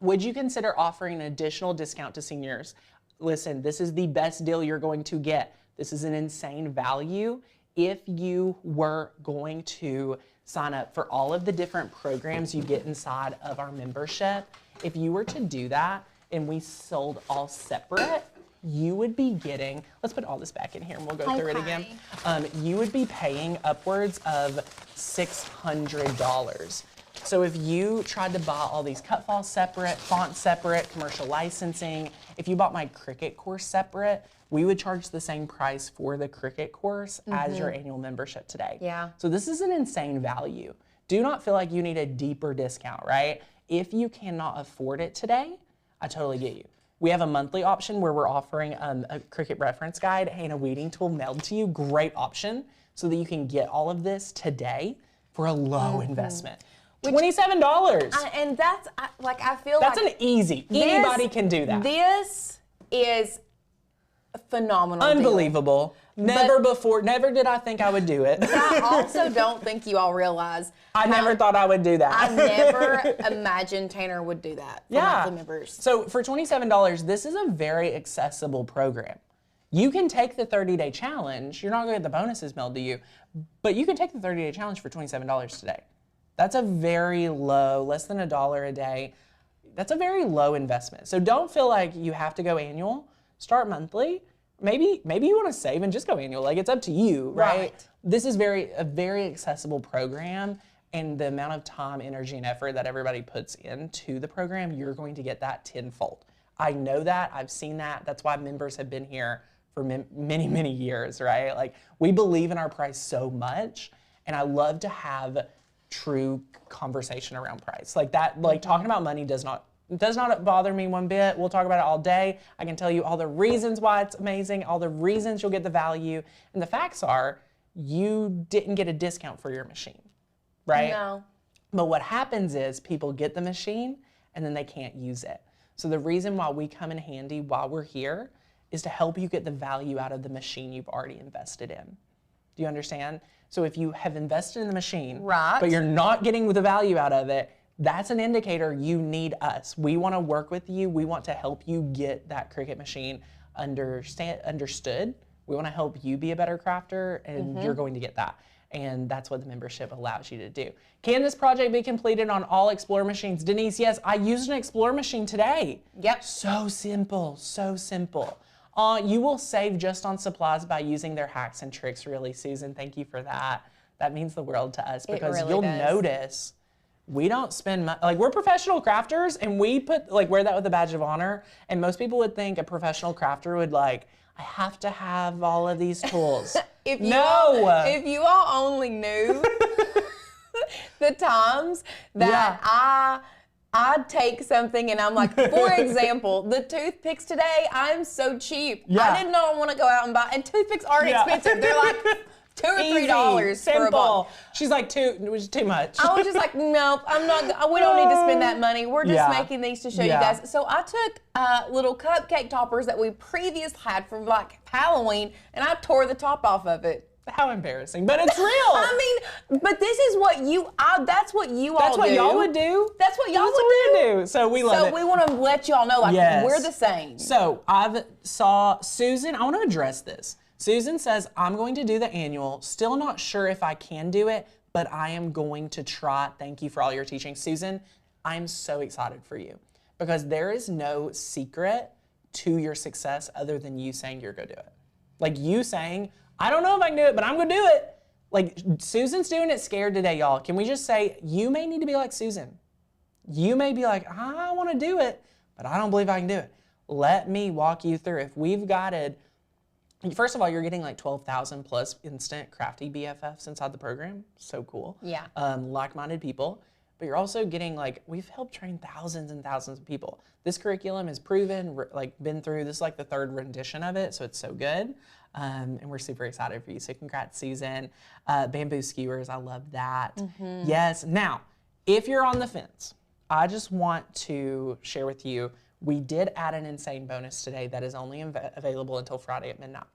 Would you consider offering an additional discount to seniors? Listen, this is the best deal you're going to get. This is an insane value. If you were going to sign up for all of the different programs you get inside of our membership, if you were to do that and we sold all separate, you would be getting, let's put all this back in here and we'll go through it again. You would be paying upwards of $600. So if you tried to buy all these cut files separate, fonts separate, commercial licensing, if you bought my Cricut course separate, we would charge the same price for the Cricut course as your annual membership today. Yeah. So this is an insane value. Do not feel like you need a deeper discount, right? If you cannot afford it today, I totally get you. We have a monthly option where we're offering a Cricut reference guide and a weeding tool mailed to you. Great option so that you can get all of this today for a low investment. $27. And that's, I feel that's like an easy. Anybody can do that. This is a phenomenal Unbelievable. Never did I think I would do it. I also don't think you all realize. I never thought I would do that. I never imagined Tanner would do that for monthly members. So for $27, this is a very accessible program. You can take the 30-day challenge. You're not going to get the bonuses mailed to you, but you can take the 30-day challenge for $27 today. That's a very low, less than $1 a day. That's a very low investment. So don't feel like you have to go annual. Start monthly. Maybe you want to save and just go annual. Like, it's up to you, right? This is a very accessible program, and the amount of time, energy, and effort that everybody puts into the program, you're going to get that tenfold. I know that. I've seen that. That's why members have been here for many, many years, right? Like, we believe in our price so much, and I love to have true conversation around price. Like that, like talking about money does not bother me one bit. We'll talk about it all day. I can tell you all the reasons why it's amazing, all the reasons you'll get the value. And the facts are, you didn't get a discount for your machine, right? No. But what happens is people get the machine and then they can't use it. So the reason why we come in handy while we're here is to help you get the value out of the machine you've already invested in. Do you understand? So if you have invested in the machine, but you're not getting the value out of it, that's an indicator you need us. We want to work with you. We want to help you get that Cricut machine understood. We want to help you be a better crafter, and you're going to get that. And that's what the membership allows you to do. Can this project be completed on all Explorer machines? Denise, yes, I used an Explorer machine today. Yep. So simple, so simple. You will save just on supplies by using their hacks and tricks, really, Susan. Thank you for that. That means the world to us because really you'll does. notice we don't spend money. Like, we're professional crafters and we wear that with a badge of honor. And most people would think a professional crafter would I have to have all of these tools. If you all only knew the times that I take something and I'm like, for example, the toothpicks today, I'm so cheap. Yeah. I did not want to go out and buy, and toothpicks aren't expensive. They're like $2 or $3 for a box. She's like, it was too much. I was just like, nope, I'm not, we don't need to spend that money. We're just making these to show you guys. So I took little cupcake toppers that we previously had from Halloween, and I tore the top off of it. How embarrassing, but it's real. I mean, but this is what that's what you all do. That's what y'all would do. That's what y'all That's would what we do. So we love it. So we want to let y'all know, we're the same. So I saw Susan, I want to address this. Susan says, I'm going to do the annual. Still not sure if I can do it, but I am going to try. Thank you for all your teaching. Susan, I'm so excited for you because there is no secret to your success other than you saying you're going to do it. Like you saying, I don't know if I can do it, but I'm going to do it. Like Susan's doing it scared today, y'all. Can we just say, you may need to be like Susan. You may be like, I want to do it, but I don't believe I can do it. Let me walk you through. If we've got it, first of all, you're getting 12,000 plus instant crafty BFFs inside the program. So cool. Yeah. Like-minded people. But you're also getting we've helped train thousands and thousands of people. This curriculum is proven, been through, this is the third rendition of it, so it's so good. And we're super excited for you. So congrats, Susan. Bamboo skewers, I love that. Mm-hmm. Yes. Now, if you're on the fence, I just want to share with you, we did add an insane bonus today that is only available until Friday at midnight.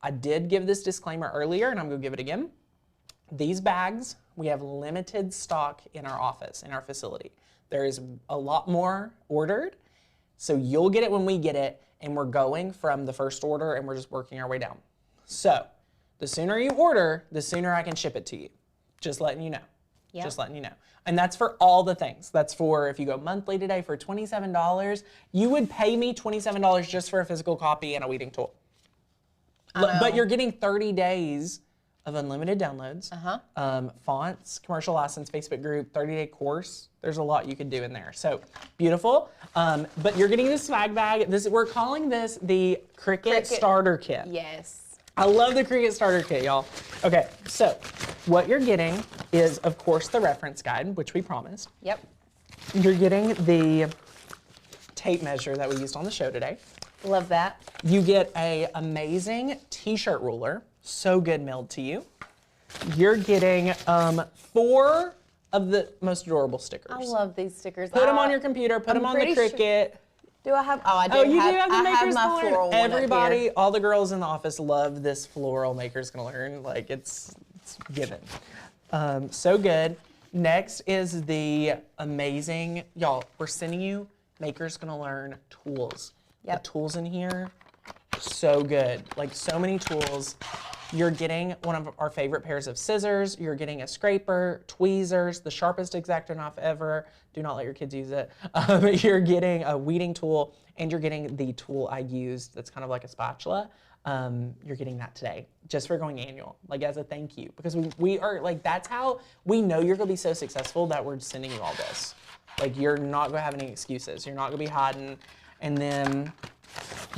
I did give this disclaimer earlier, and I'm going to give it again. These bags, we have limited stock in our office, in our facility. There is a lot more ordered, so you'll get it when we get it, and we're going from the first order, and we're just working our way down. So the sooner you order, the sooner I can ship it to you. Just letting you know. Yep. Just letting you know. And that's for all the things. That's for if you go monthly today for $27, you would pay me $27 just for a physical copy and a weeding tool. But you're getting 30 days of unlimited downloads, fonts, commercial license, Facebook group, 30-day course. There's a lot you could do in there. So beautiful. But you're getting this swag bag. We're calling this the Cricut Starter Kit. Yes. I love the Cricut Starter Kit, y'all. Okay, so what you're getting is, of course, the reference guide, which we promised. Yep. You're getting the tape measure that we used on the show today. Love that. You get an amazing t-shirt ruler, so good mailed to you. You're getting 4 of the most adorable stickers. I love these stickers. Put them on your computer, put them on the Cricut. Do I have? Oh, I do. Oh, you do have the Maker's Gonna Learn. Floral Everybody, all the girls in the office love this floral Maker's Gonna Learn. It's given. So good. Next is the amazing, y'all, we're sending you Maker's Gonna Learn tools. Yep. The tools in here, so good. So many tools. You're getting one of our favorite pairs of scissors. You're getting a scraper, tweezers, the sharpest X-Acto knife ever. Do not let your kids use it. You're getting a weeding tool, and you're getting the tool I used that's kind of like a spatula. You're getting that today, just for going annual, as a thank you. Because we are, that's how we know you're gonna be so successful that we're sending you all this. You're not gonna have any excuses. You're not gonna be hiding. And then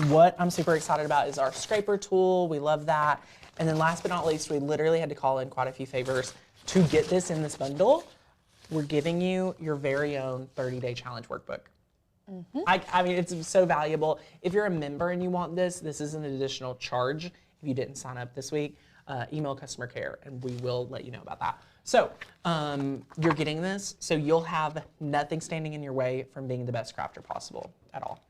what I'm super excited about is our scraper tool. We love that. And then last but not least, we literally had to call in quite a few favors to get this in this bundle. We're giving you your very own 30-day challenge workbook. Mm-hmm. I mean, it's so valuable. If you're a member and you want this is an additional charge. If you didn't sign up this week, email customer care and we will let you know about that. So you're getting this, so you'll have nothing standing in your way from being the best crafter possible at all.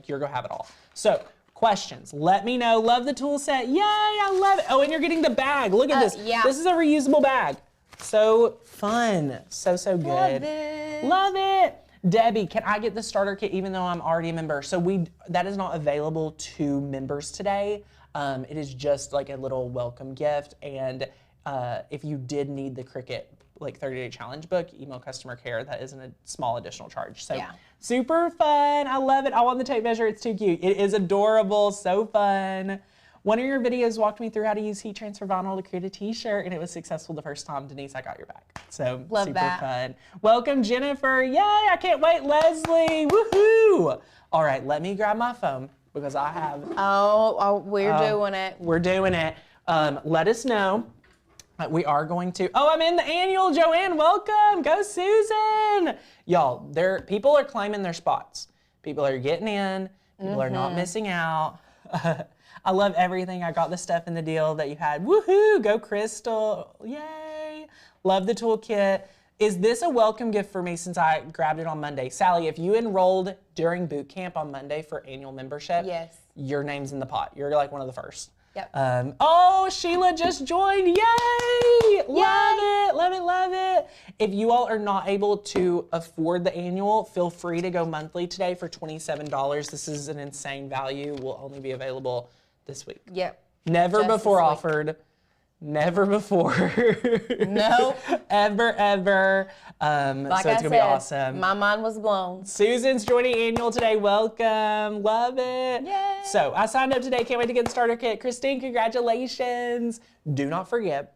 You're gonna have it all. So questions, let me know. Love the tool set. Yay, I love it. Oh, and you're getting the bag. Look at this. Yeah. This is a reusable bag. So fun. So good. Love it. Love it. Debbie, can I get the starter kit even though I'm already a member? So that is not available to members today. It is just a little welcome gift, and if you did need the Cricut like 30-day challenge book, email customer care. That isn't a small additional charge. So super fun. I love it. I want the tape measure. It's too cute. It is adorable. So fun. One of your videos walked me through how to use heat transfer vinyl to create a t-shirt, and it was successful the first time. Denise, I got your back. So love super that. fun. Welcome, Jennifer. Yay, I can't wait. Leslie, woohoo. All right, let me grab my phone because I have. We're doing it. We're doing it. Let us know. We are going to, I'm in the annual, Joanne, welcome, go Susan. Y'all, people are claiming their spots. People are getting in, people are not missing out. I love everything. I got the stuff in the deal that you had. Woohoo, go Crystal, yay. Love the toolkit. Is this a welcome gift for me since I grabbed it on Monday? Sally, if you enrolled during boot camp on Monday for annual membership, your name's in the pot. You're like one of the first. Yep. Sheila just joined. Yay! Love it, love it, love it. If you all are not able to afford the annual, feel free to go monthly today for $27. This is an insane value. Will only be available this week. Yep. Never before offered. Never before. Nope. Ever. Like so it's gonna be awesome. My mind was blown. Susan's joining annual today. Welcome. Love it. Yay. So I signed up today. Can't wait to get the starter kit. Christine, congratulations. Do not forget,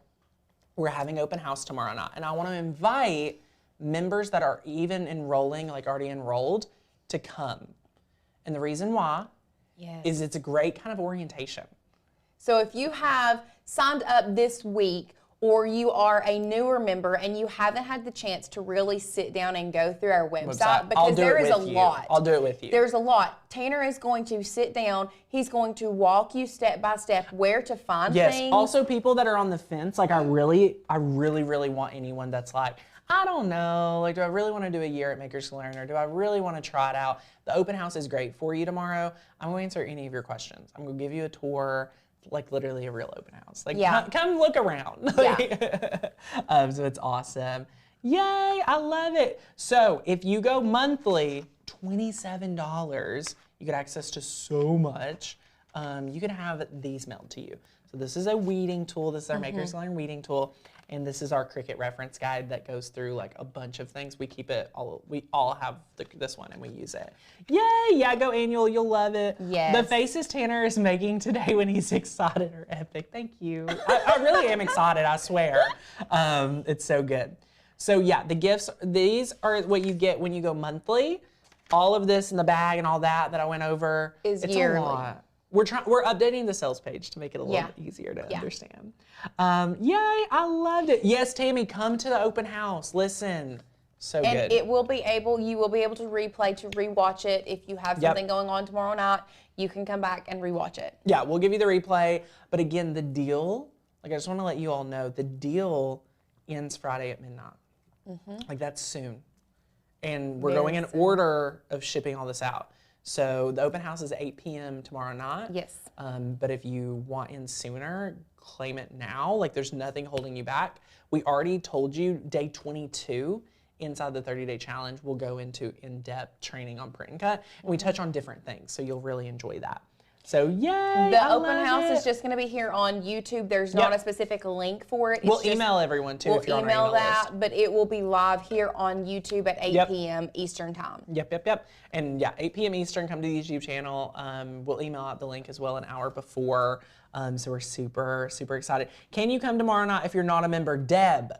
we're having open house tomorrow night. And I want to invite members that are even enrolling, like already enrolled, to come. And the reason why is it's a great kind of orientation. So if you have signed up this week, or you are a newer member and you haven't had the chance to really sit down and go through our website, because there is a lot. I'll do it with you. There's a lot. Tanner is going to sit down. He's going to walk you step by step where to find things. Yes. Also, people that are on the fence, like I really want anyone that's like, I don't know, like, do I really want to do a year at Makers to Learn, or do I really want to try it out? The open house is great for you tomorrow. I'm going to answer any of your questions. I'm going to give you a tour. Like literally a real open house. Like come look around. So it's awesome. Yay, I love it. So if you go monthly, $27, you get access to so much. You can have these mailed to you. So this is a weeding tool. This is our Makers Learn weeding tool. And this is our Cricut reference guide that goes through like a bunch of things. We keep it all, we all have this one and we use it. Yay, yeah, go annual, you'll love it. Yes. The faces Tanner is making today when he's excited are epic. Thank you. I really am excited, I swear. It's so good. So yeah, the gifts, these are what you get when you go monthly. All of this in the bag and all that I went over. It's yearly. A lot. We're updating the sales page to make it a little bit easier to understand. Yay, I loved it. Yes, Tammy, come to the open house. Listen, so good. And you will be able to replay, to rewatch it. If you have something going on tomorrow night, you can come back and rewatch it. Yeah, we'll give you the replay. But again, the deal, like I just want to let you all know, the deal ends Friday at midnight. Like that's soon. And we're going in order of shipping all this out. So the open house is 8 p.m. tomorrow night. Yes. But if you want in sooner, claim it now. Like there's nothing holding you back. We already told you day 22 inside the 30-day challenge, we'll go into in-depth training on print and cut. And we touch on different things, so you'll really enjoy that. So yay, the open house is just going to be here on YouTube. There's not a specific link for it. We'll email everyone too if you're on our email list. But it will be live here on YouTube at 8 p.m. Eastern time. Yep. And yeah, 8 p.m. Eastern, come to the YouTube channel. We'll email out the link as well an hour before. So we're super excited. Can you come tomorrow night if you're not a member? Deb,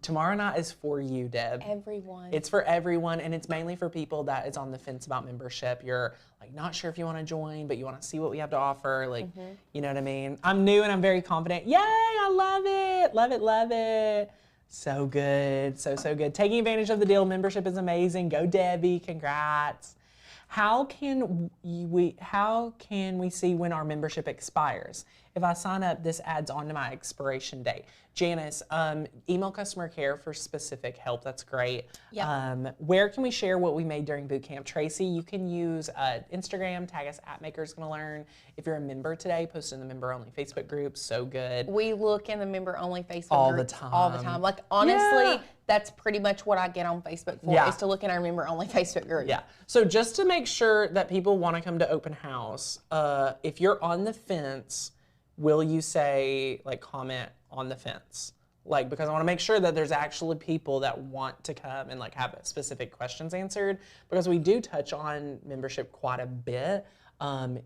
tomorrow night is for you, Deb. Everyone. It's for everyone, and it's mainly for people that is on the fence about membership. You're like not sure if you want to join, but you want to see what we have to offer. Like, you know what I mean? I'm new and I'm very confident. Yay, I love it. Love it. So good, so good. Taking advantage of the deal. Membership is amazing. Go Debbie, congrats. How can we see when our membership expires? If I sign up, this adds on to my expiration date. Janice, email customer care for specific help. That's great. Yep. Where can we share what we made during boot camp? Tracy, you can use Instagram, tag us at Makers Gonna Learn. If you're a member today, post in the member only Facebook group. So good. We look in the member only Facebook all group the time. All the time. Like honestly, that's pretty much what I get on Facebook for, is to look in our member only Facebook group. Yeah. So just to make sure that people want to come to open house, if you're on the fence, will you say, like, comment on the fence. Like, because I want to make sure that there's actually people that want to come and like have specific questions answered, because we do touch on membership quite a bit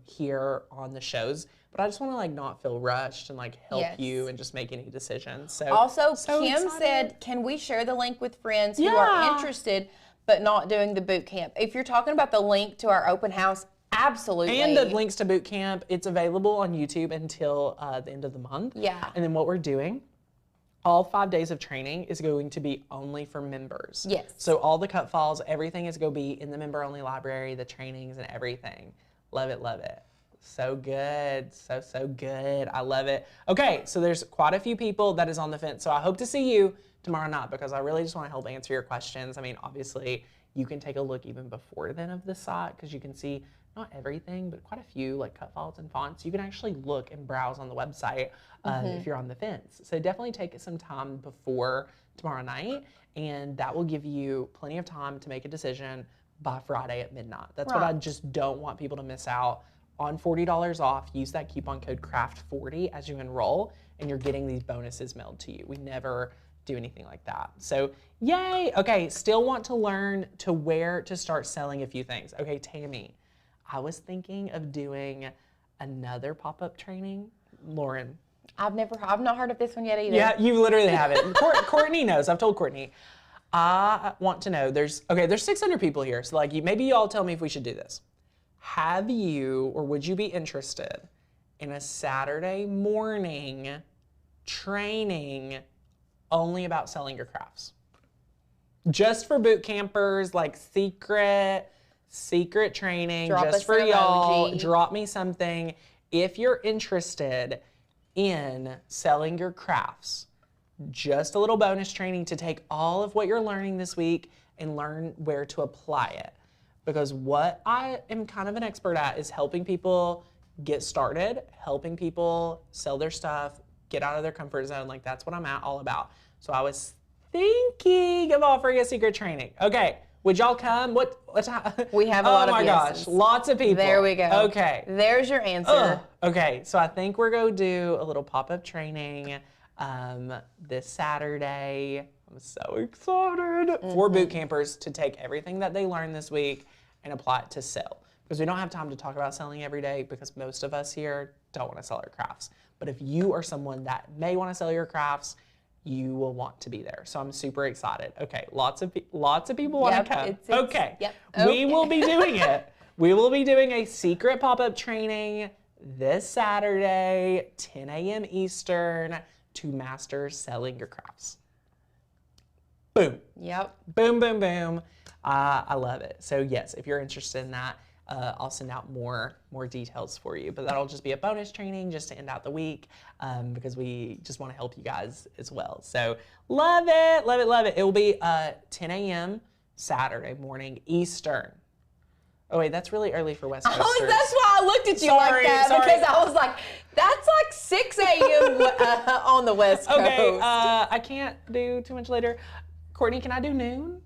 here on the shows, but I just want to like not feel rushed and like help you and just make any decisions. So also, Kim excited. said, can we share the link with friends who are interested but not doing the boot camp? If you're talking about the link to our open house, absolutely. And the links to boot camp, it's available on YouTube until the end of the month. Yeah. And then what we're doing, all 5 days of training is going to be only for members. Yes. So all the cut files, everything is going to be in the member-only library, the trainings and everything. Love it, love it. So good, so good. I love it. Okay, so there's quite a few people that is on the fence. So I hope to see you tomorrow night, because I really just want to help answer your questions. I mean, obviously, you can take a look even before then of the site, because you can see not everything, but quite a few like cut files and fonts. You can actually look and browse on the website if you're on the fence. So definitely take some time before tomorrow night, and that will give you plenty of time to make a decision by Friday at midnight. That's what I just don't want people to miss out on. $40 off. Use that coupon code CRAFT40 as you enroll, and you're getting these bonuses mailed to you. We never do anything like that. So yay. Okay, still want to learn to where to start selling a few things. Okay, Tammy, I was thinking of doing another pop-up training. Lauren. I've not heard of this one yet either. Yeah, you literally haven't. Courtney knows. I've told Courtney. I want to know. There's 600 people here, so like maybe you all tell me if we should do this. Have you, or would you be interested in a Saturday morning training only about selling your crafts? Just for boot campers, like secret training, just for y'all. Drop me something if you're interested in selling your crafts. Just a little bonus training to take all of what you're learning this week and learn where to apply it. Because what I am kind of an expert at is helping people get started, helping people sell their stuff, get out of their comfort zone. Like, that's what I'm all about. So I was thinking of offering a secret training. Okay, would y'all come? What time? We have a lot of yeses. Oh my gosh, lots of people. There we go. Okay. There's your answer. Okay, so I think we're going to do a little pop-up training this Saturday. I'm so excited for boot campers to take everything that they learned this week and apply it to sell. Because we don't have time to talk about selling every day, because most of us here don't want to sell our crafts. But if you are someone that may want to sell your crafts, you will want to be there. So I'm super excited. Okay, lots of people want to come. Okay, we will be doing it. We will be doing a secret pop-up training this Saturday, 10 a.m. Eastern, to master selling your crafts. Boom. Yep. Boom, boom, boom. I love it. So yes, if you're interested in that, I'll send out more details for you. But that'll just be a bonus training just to end out the week, because we just want to help you guys as well. So love it, love it, love it. It will be 10 a.m. Saturday morning Eastern. Oh wait, that's really early for West Coasters. Oh, that's why I looked at you like that, because I was like, that's like 6 a.m. on the West Coast. Okay, I can't do too much later. Courtney, can I do noon?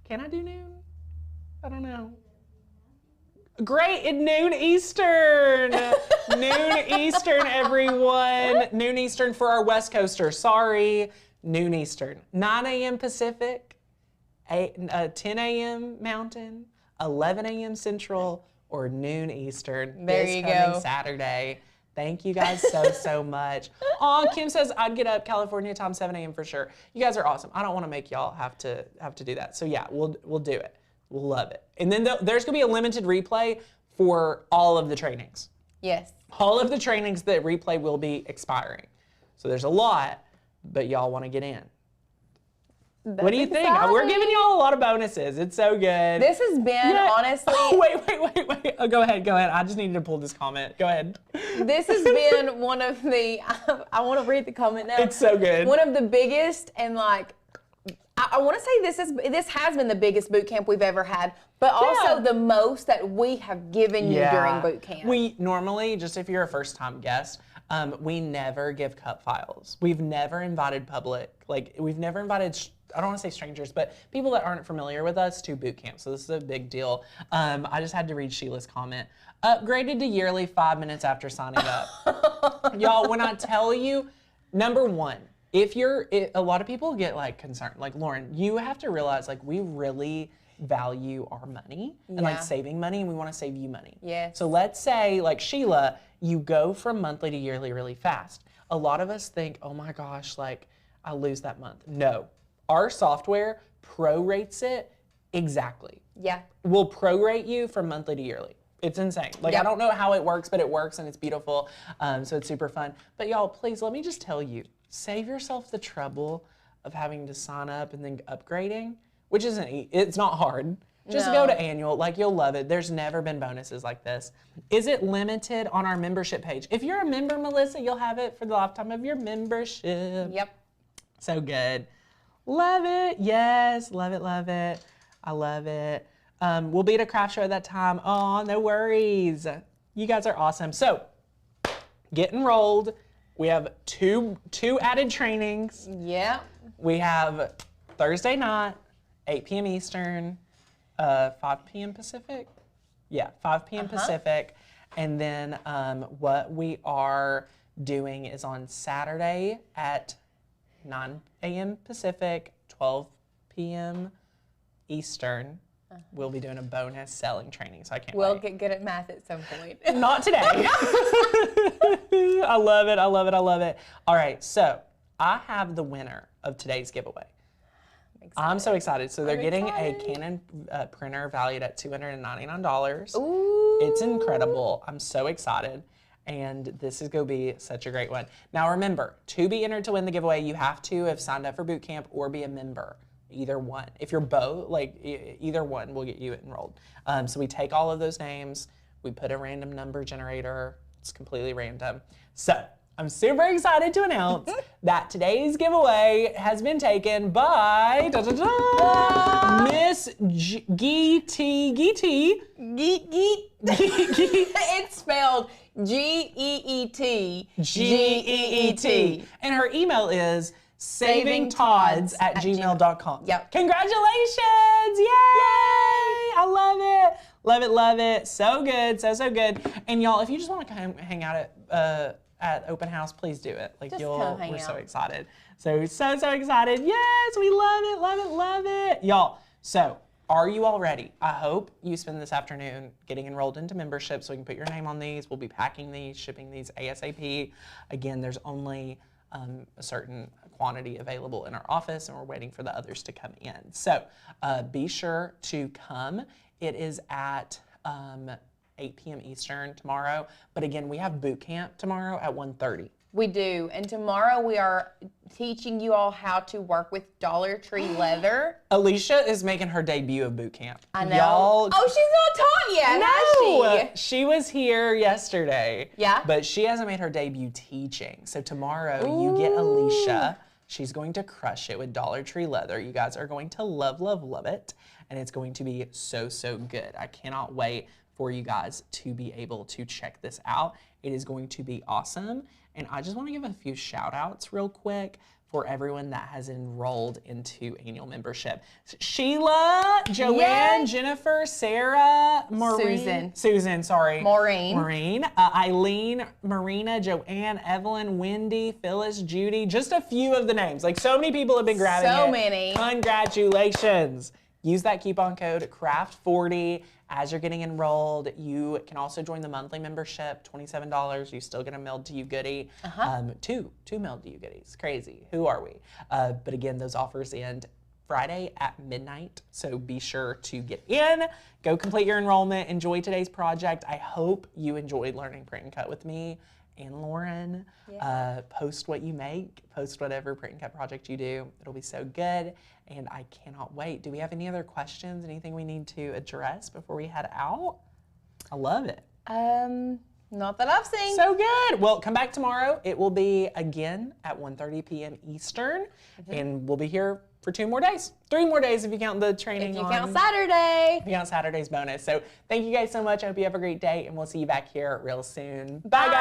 Can I do noon? I don't know. Great, at noon Eastern. Noon Eastern, everyone. Noon Eastern for our West Coasters. Sorry, noon Eastern. 9 a.m. Pacific, 10 a.m. Mountain, 11 a.m. Central, or noon Eastern. There you coming go. Saturday. Thank you guys so much. Aw, Kim says I'd get up California time 7 a.m. for sure. You guys are awesome. I don't want to make y'all have to do that. So yeah, we'll do it. We'll love it. And then there's gonna be a limited replay for all of the trainings. Yes. All of the trainings that replay will be expiring. So there's a lot, but y'all want to get in. That's What do you think? exciting. We're giving y'all a lot of bonuses. It's so good. This has been, honestly... Oh, wait. Oh, go ahead. I just needed to pull this comment. Go ahead. This has been one of the... I want to read the comment now. It's so good. One of the biggest, and like, I want to say this has been the biggest boot camp we've ever had, but also the most that we have given you during boot camp. We normally, just if you're a first-time guest, we never give cut files. We've never invited we've never invited, I don't want to say strangers, but people that aren't familiar with us to boot camp. So this is a big deal. I just had to read Sheila's comment. Upgraded to yearly 5 minutes after signing up. Y'all, when I tell you, Number one, a lot of people get like concerned. Like Lauren, you have to realize like we really value our money and like saving money, and we want to save you money. Yes. So let's say like Sheila, you go from monthly to yearly really fast. A lot of us think, oh my gosh, like I'll lose that month. No, our software prorates it exactly. Yeah. We'll prorate you from monthly to yearly. It's insane. Like, I don't know how it works, but it works and it's beautiful. So it's super fun. But y'all, please let me just tell you, save yourself the trouble of having to sign up and then upgrading, which it's not hard. Just go to annual, like you'll love it. There's never been bonuses like this. Is it limited on our membership page? If you're a member, Melissa, you'll have it for the lifetime of your membership. Yep. So good. Love it. Yes, love it, love it. I love it. We'll be at a craft show at that time. Oh, no worries. You guys are awesome. So, get enrolled. We have two added trainings. Yeah. We have Thursday night, 8 p.m. Eastern, 5 p.m. Pacific. Yeah, 5 p.m. Pacific. And then what we are doing is on Saturday at 9 a.m. Pacific, 12 p.m. Eastern. We'll be doing a bonus selling training, so I can't We'll wait. get good at math at some point. Not today. I love it, I love it, I love it. All right, so I have the winner of today's giveaway. I'm so excited. So they're getting a Canon printer valued at $299. Ooh. It's incredible. I'm so excited. And this is going to be such a great one. Now remember, to be entered to win the giveaway, you have to have signed up for boot camp or be a member. Either one. If you're both, like either one will get you enrolled. So we take all of those names, we put a random number generator. It's completely random. So I'm super excited to announce that today's giveaway has been taken by Miss Geet. It's spelled Geet. Geet. And her email is savingtods@gmail.com. Yep. Congratulations! Yay! I love it. Love it, love it. So good, so good. And y'all, if you just want to come hang out at open house, please do it. Like we're so excited. So excited. Yes, we love it, love it, love it. Y'all, so are you all ready? I hope you spend this afternoon getting enrolled into membership so we can put your name on these. We'll be packing these, shipping these ASAP. Again, there's only a certain quantity available in our office, and we're waiting for the others to come in. So be sure to come. It is at 8 p.m. Eastern tomorrow. But again, we have boot camp tomorrow at 1:30. We do. And tomorrow we are teaching you all how to work with Dollar Tree leather. Alicia is making her debut of boot camp. I know. Y'all, oh, she's not taught yet, has she? She was here yesterday. Yeah. But she hasn't made her debut teaching. So tomorrow you get Alicia. She's going to crush it with Dollar Tree leather. You guys are going to love, love, love it. And it's going to be so good. I cannot wait for you guys to be able to check this out. It is going to be awesome. And I just want to give a few shout outs real quick for everyone that has enrolled into annual membership. Sheila, Joanne, Yay. Jennifer, Sarah, Maureen. Susan, sorry. Maureen, Eileen, Marina, Joanne, Evelyn, Wendy, Phyllis, Judy, just a few of the names. Like so many people have been grabbing it. So many. Congratulations. Use that coupon code CRAFT40 as you're getting enrolled. You can also join the monthly membership, $27. You still get a mailed to you goodie. Two mailed to you goodies. Crazy. Who are we? But again, those offers end Friday at midnight. So be sure to get in, go complete your enrollment, enjoy today's project. I hope you enjoyed learning print and cut with me and Lauren. Post what you make, post whatever print and cut project you do. It'll be so good, and I cannot wait. Do we have any other questions, anything we need to address before we head out? I love it. Not that I've seen. So good. Well, come back tomorrow. It will be again at 1:30 p.m. Eastern, and we'll be here for 2 more days. 3 more days if you count the training. If you count Saturday. If you count Saturday's bonus. So thank you guys so much. I hope you have a great day, and we'll see you back here real soon. Bye guys.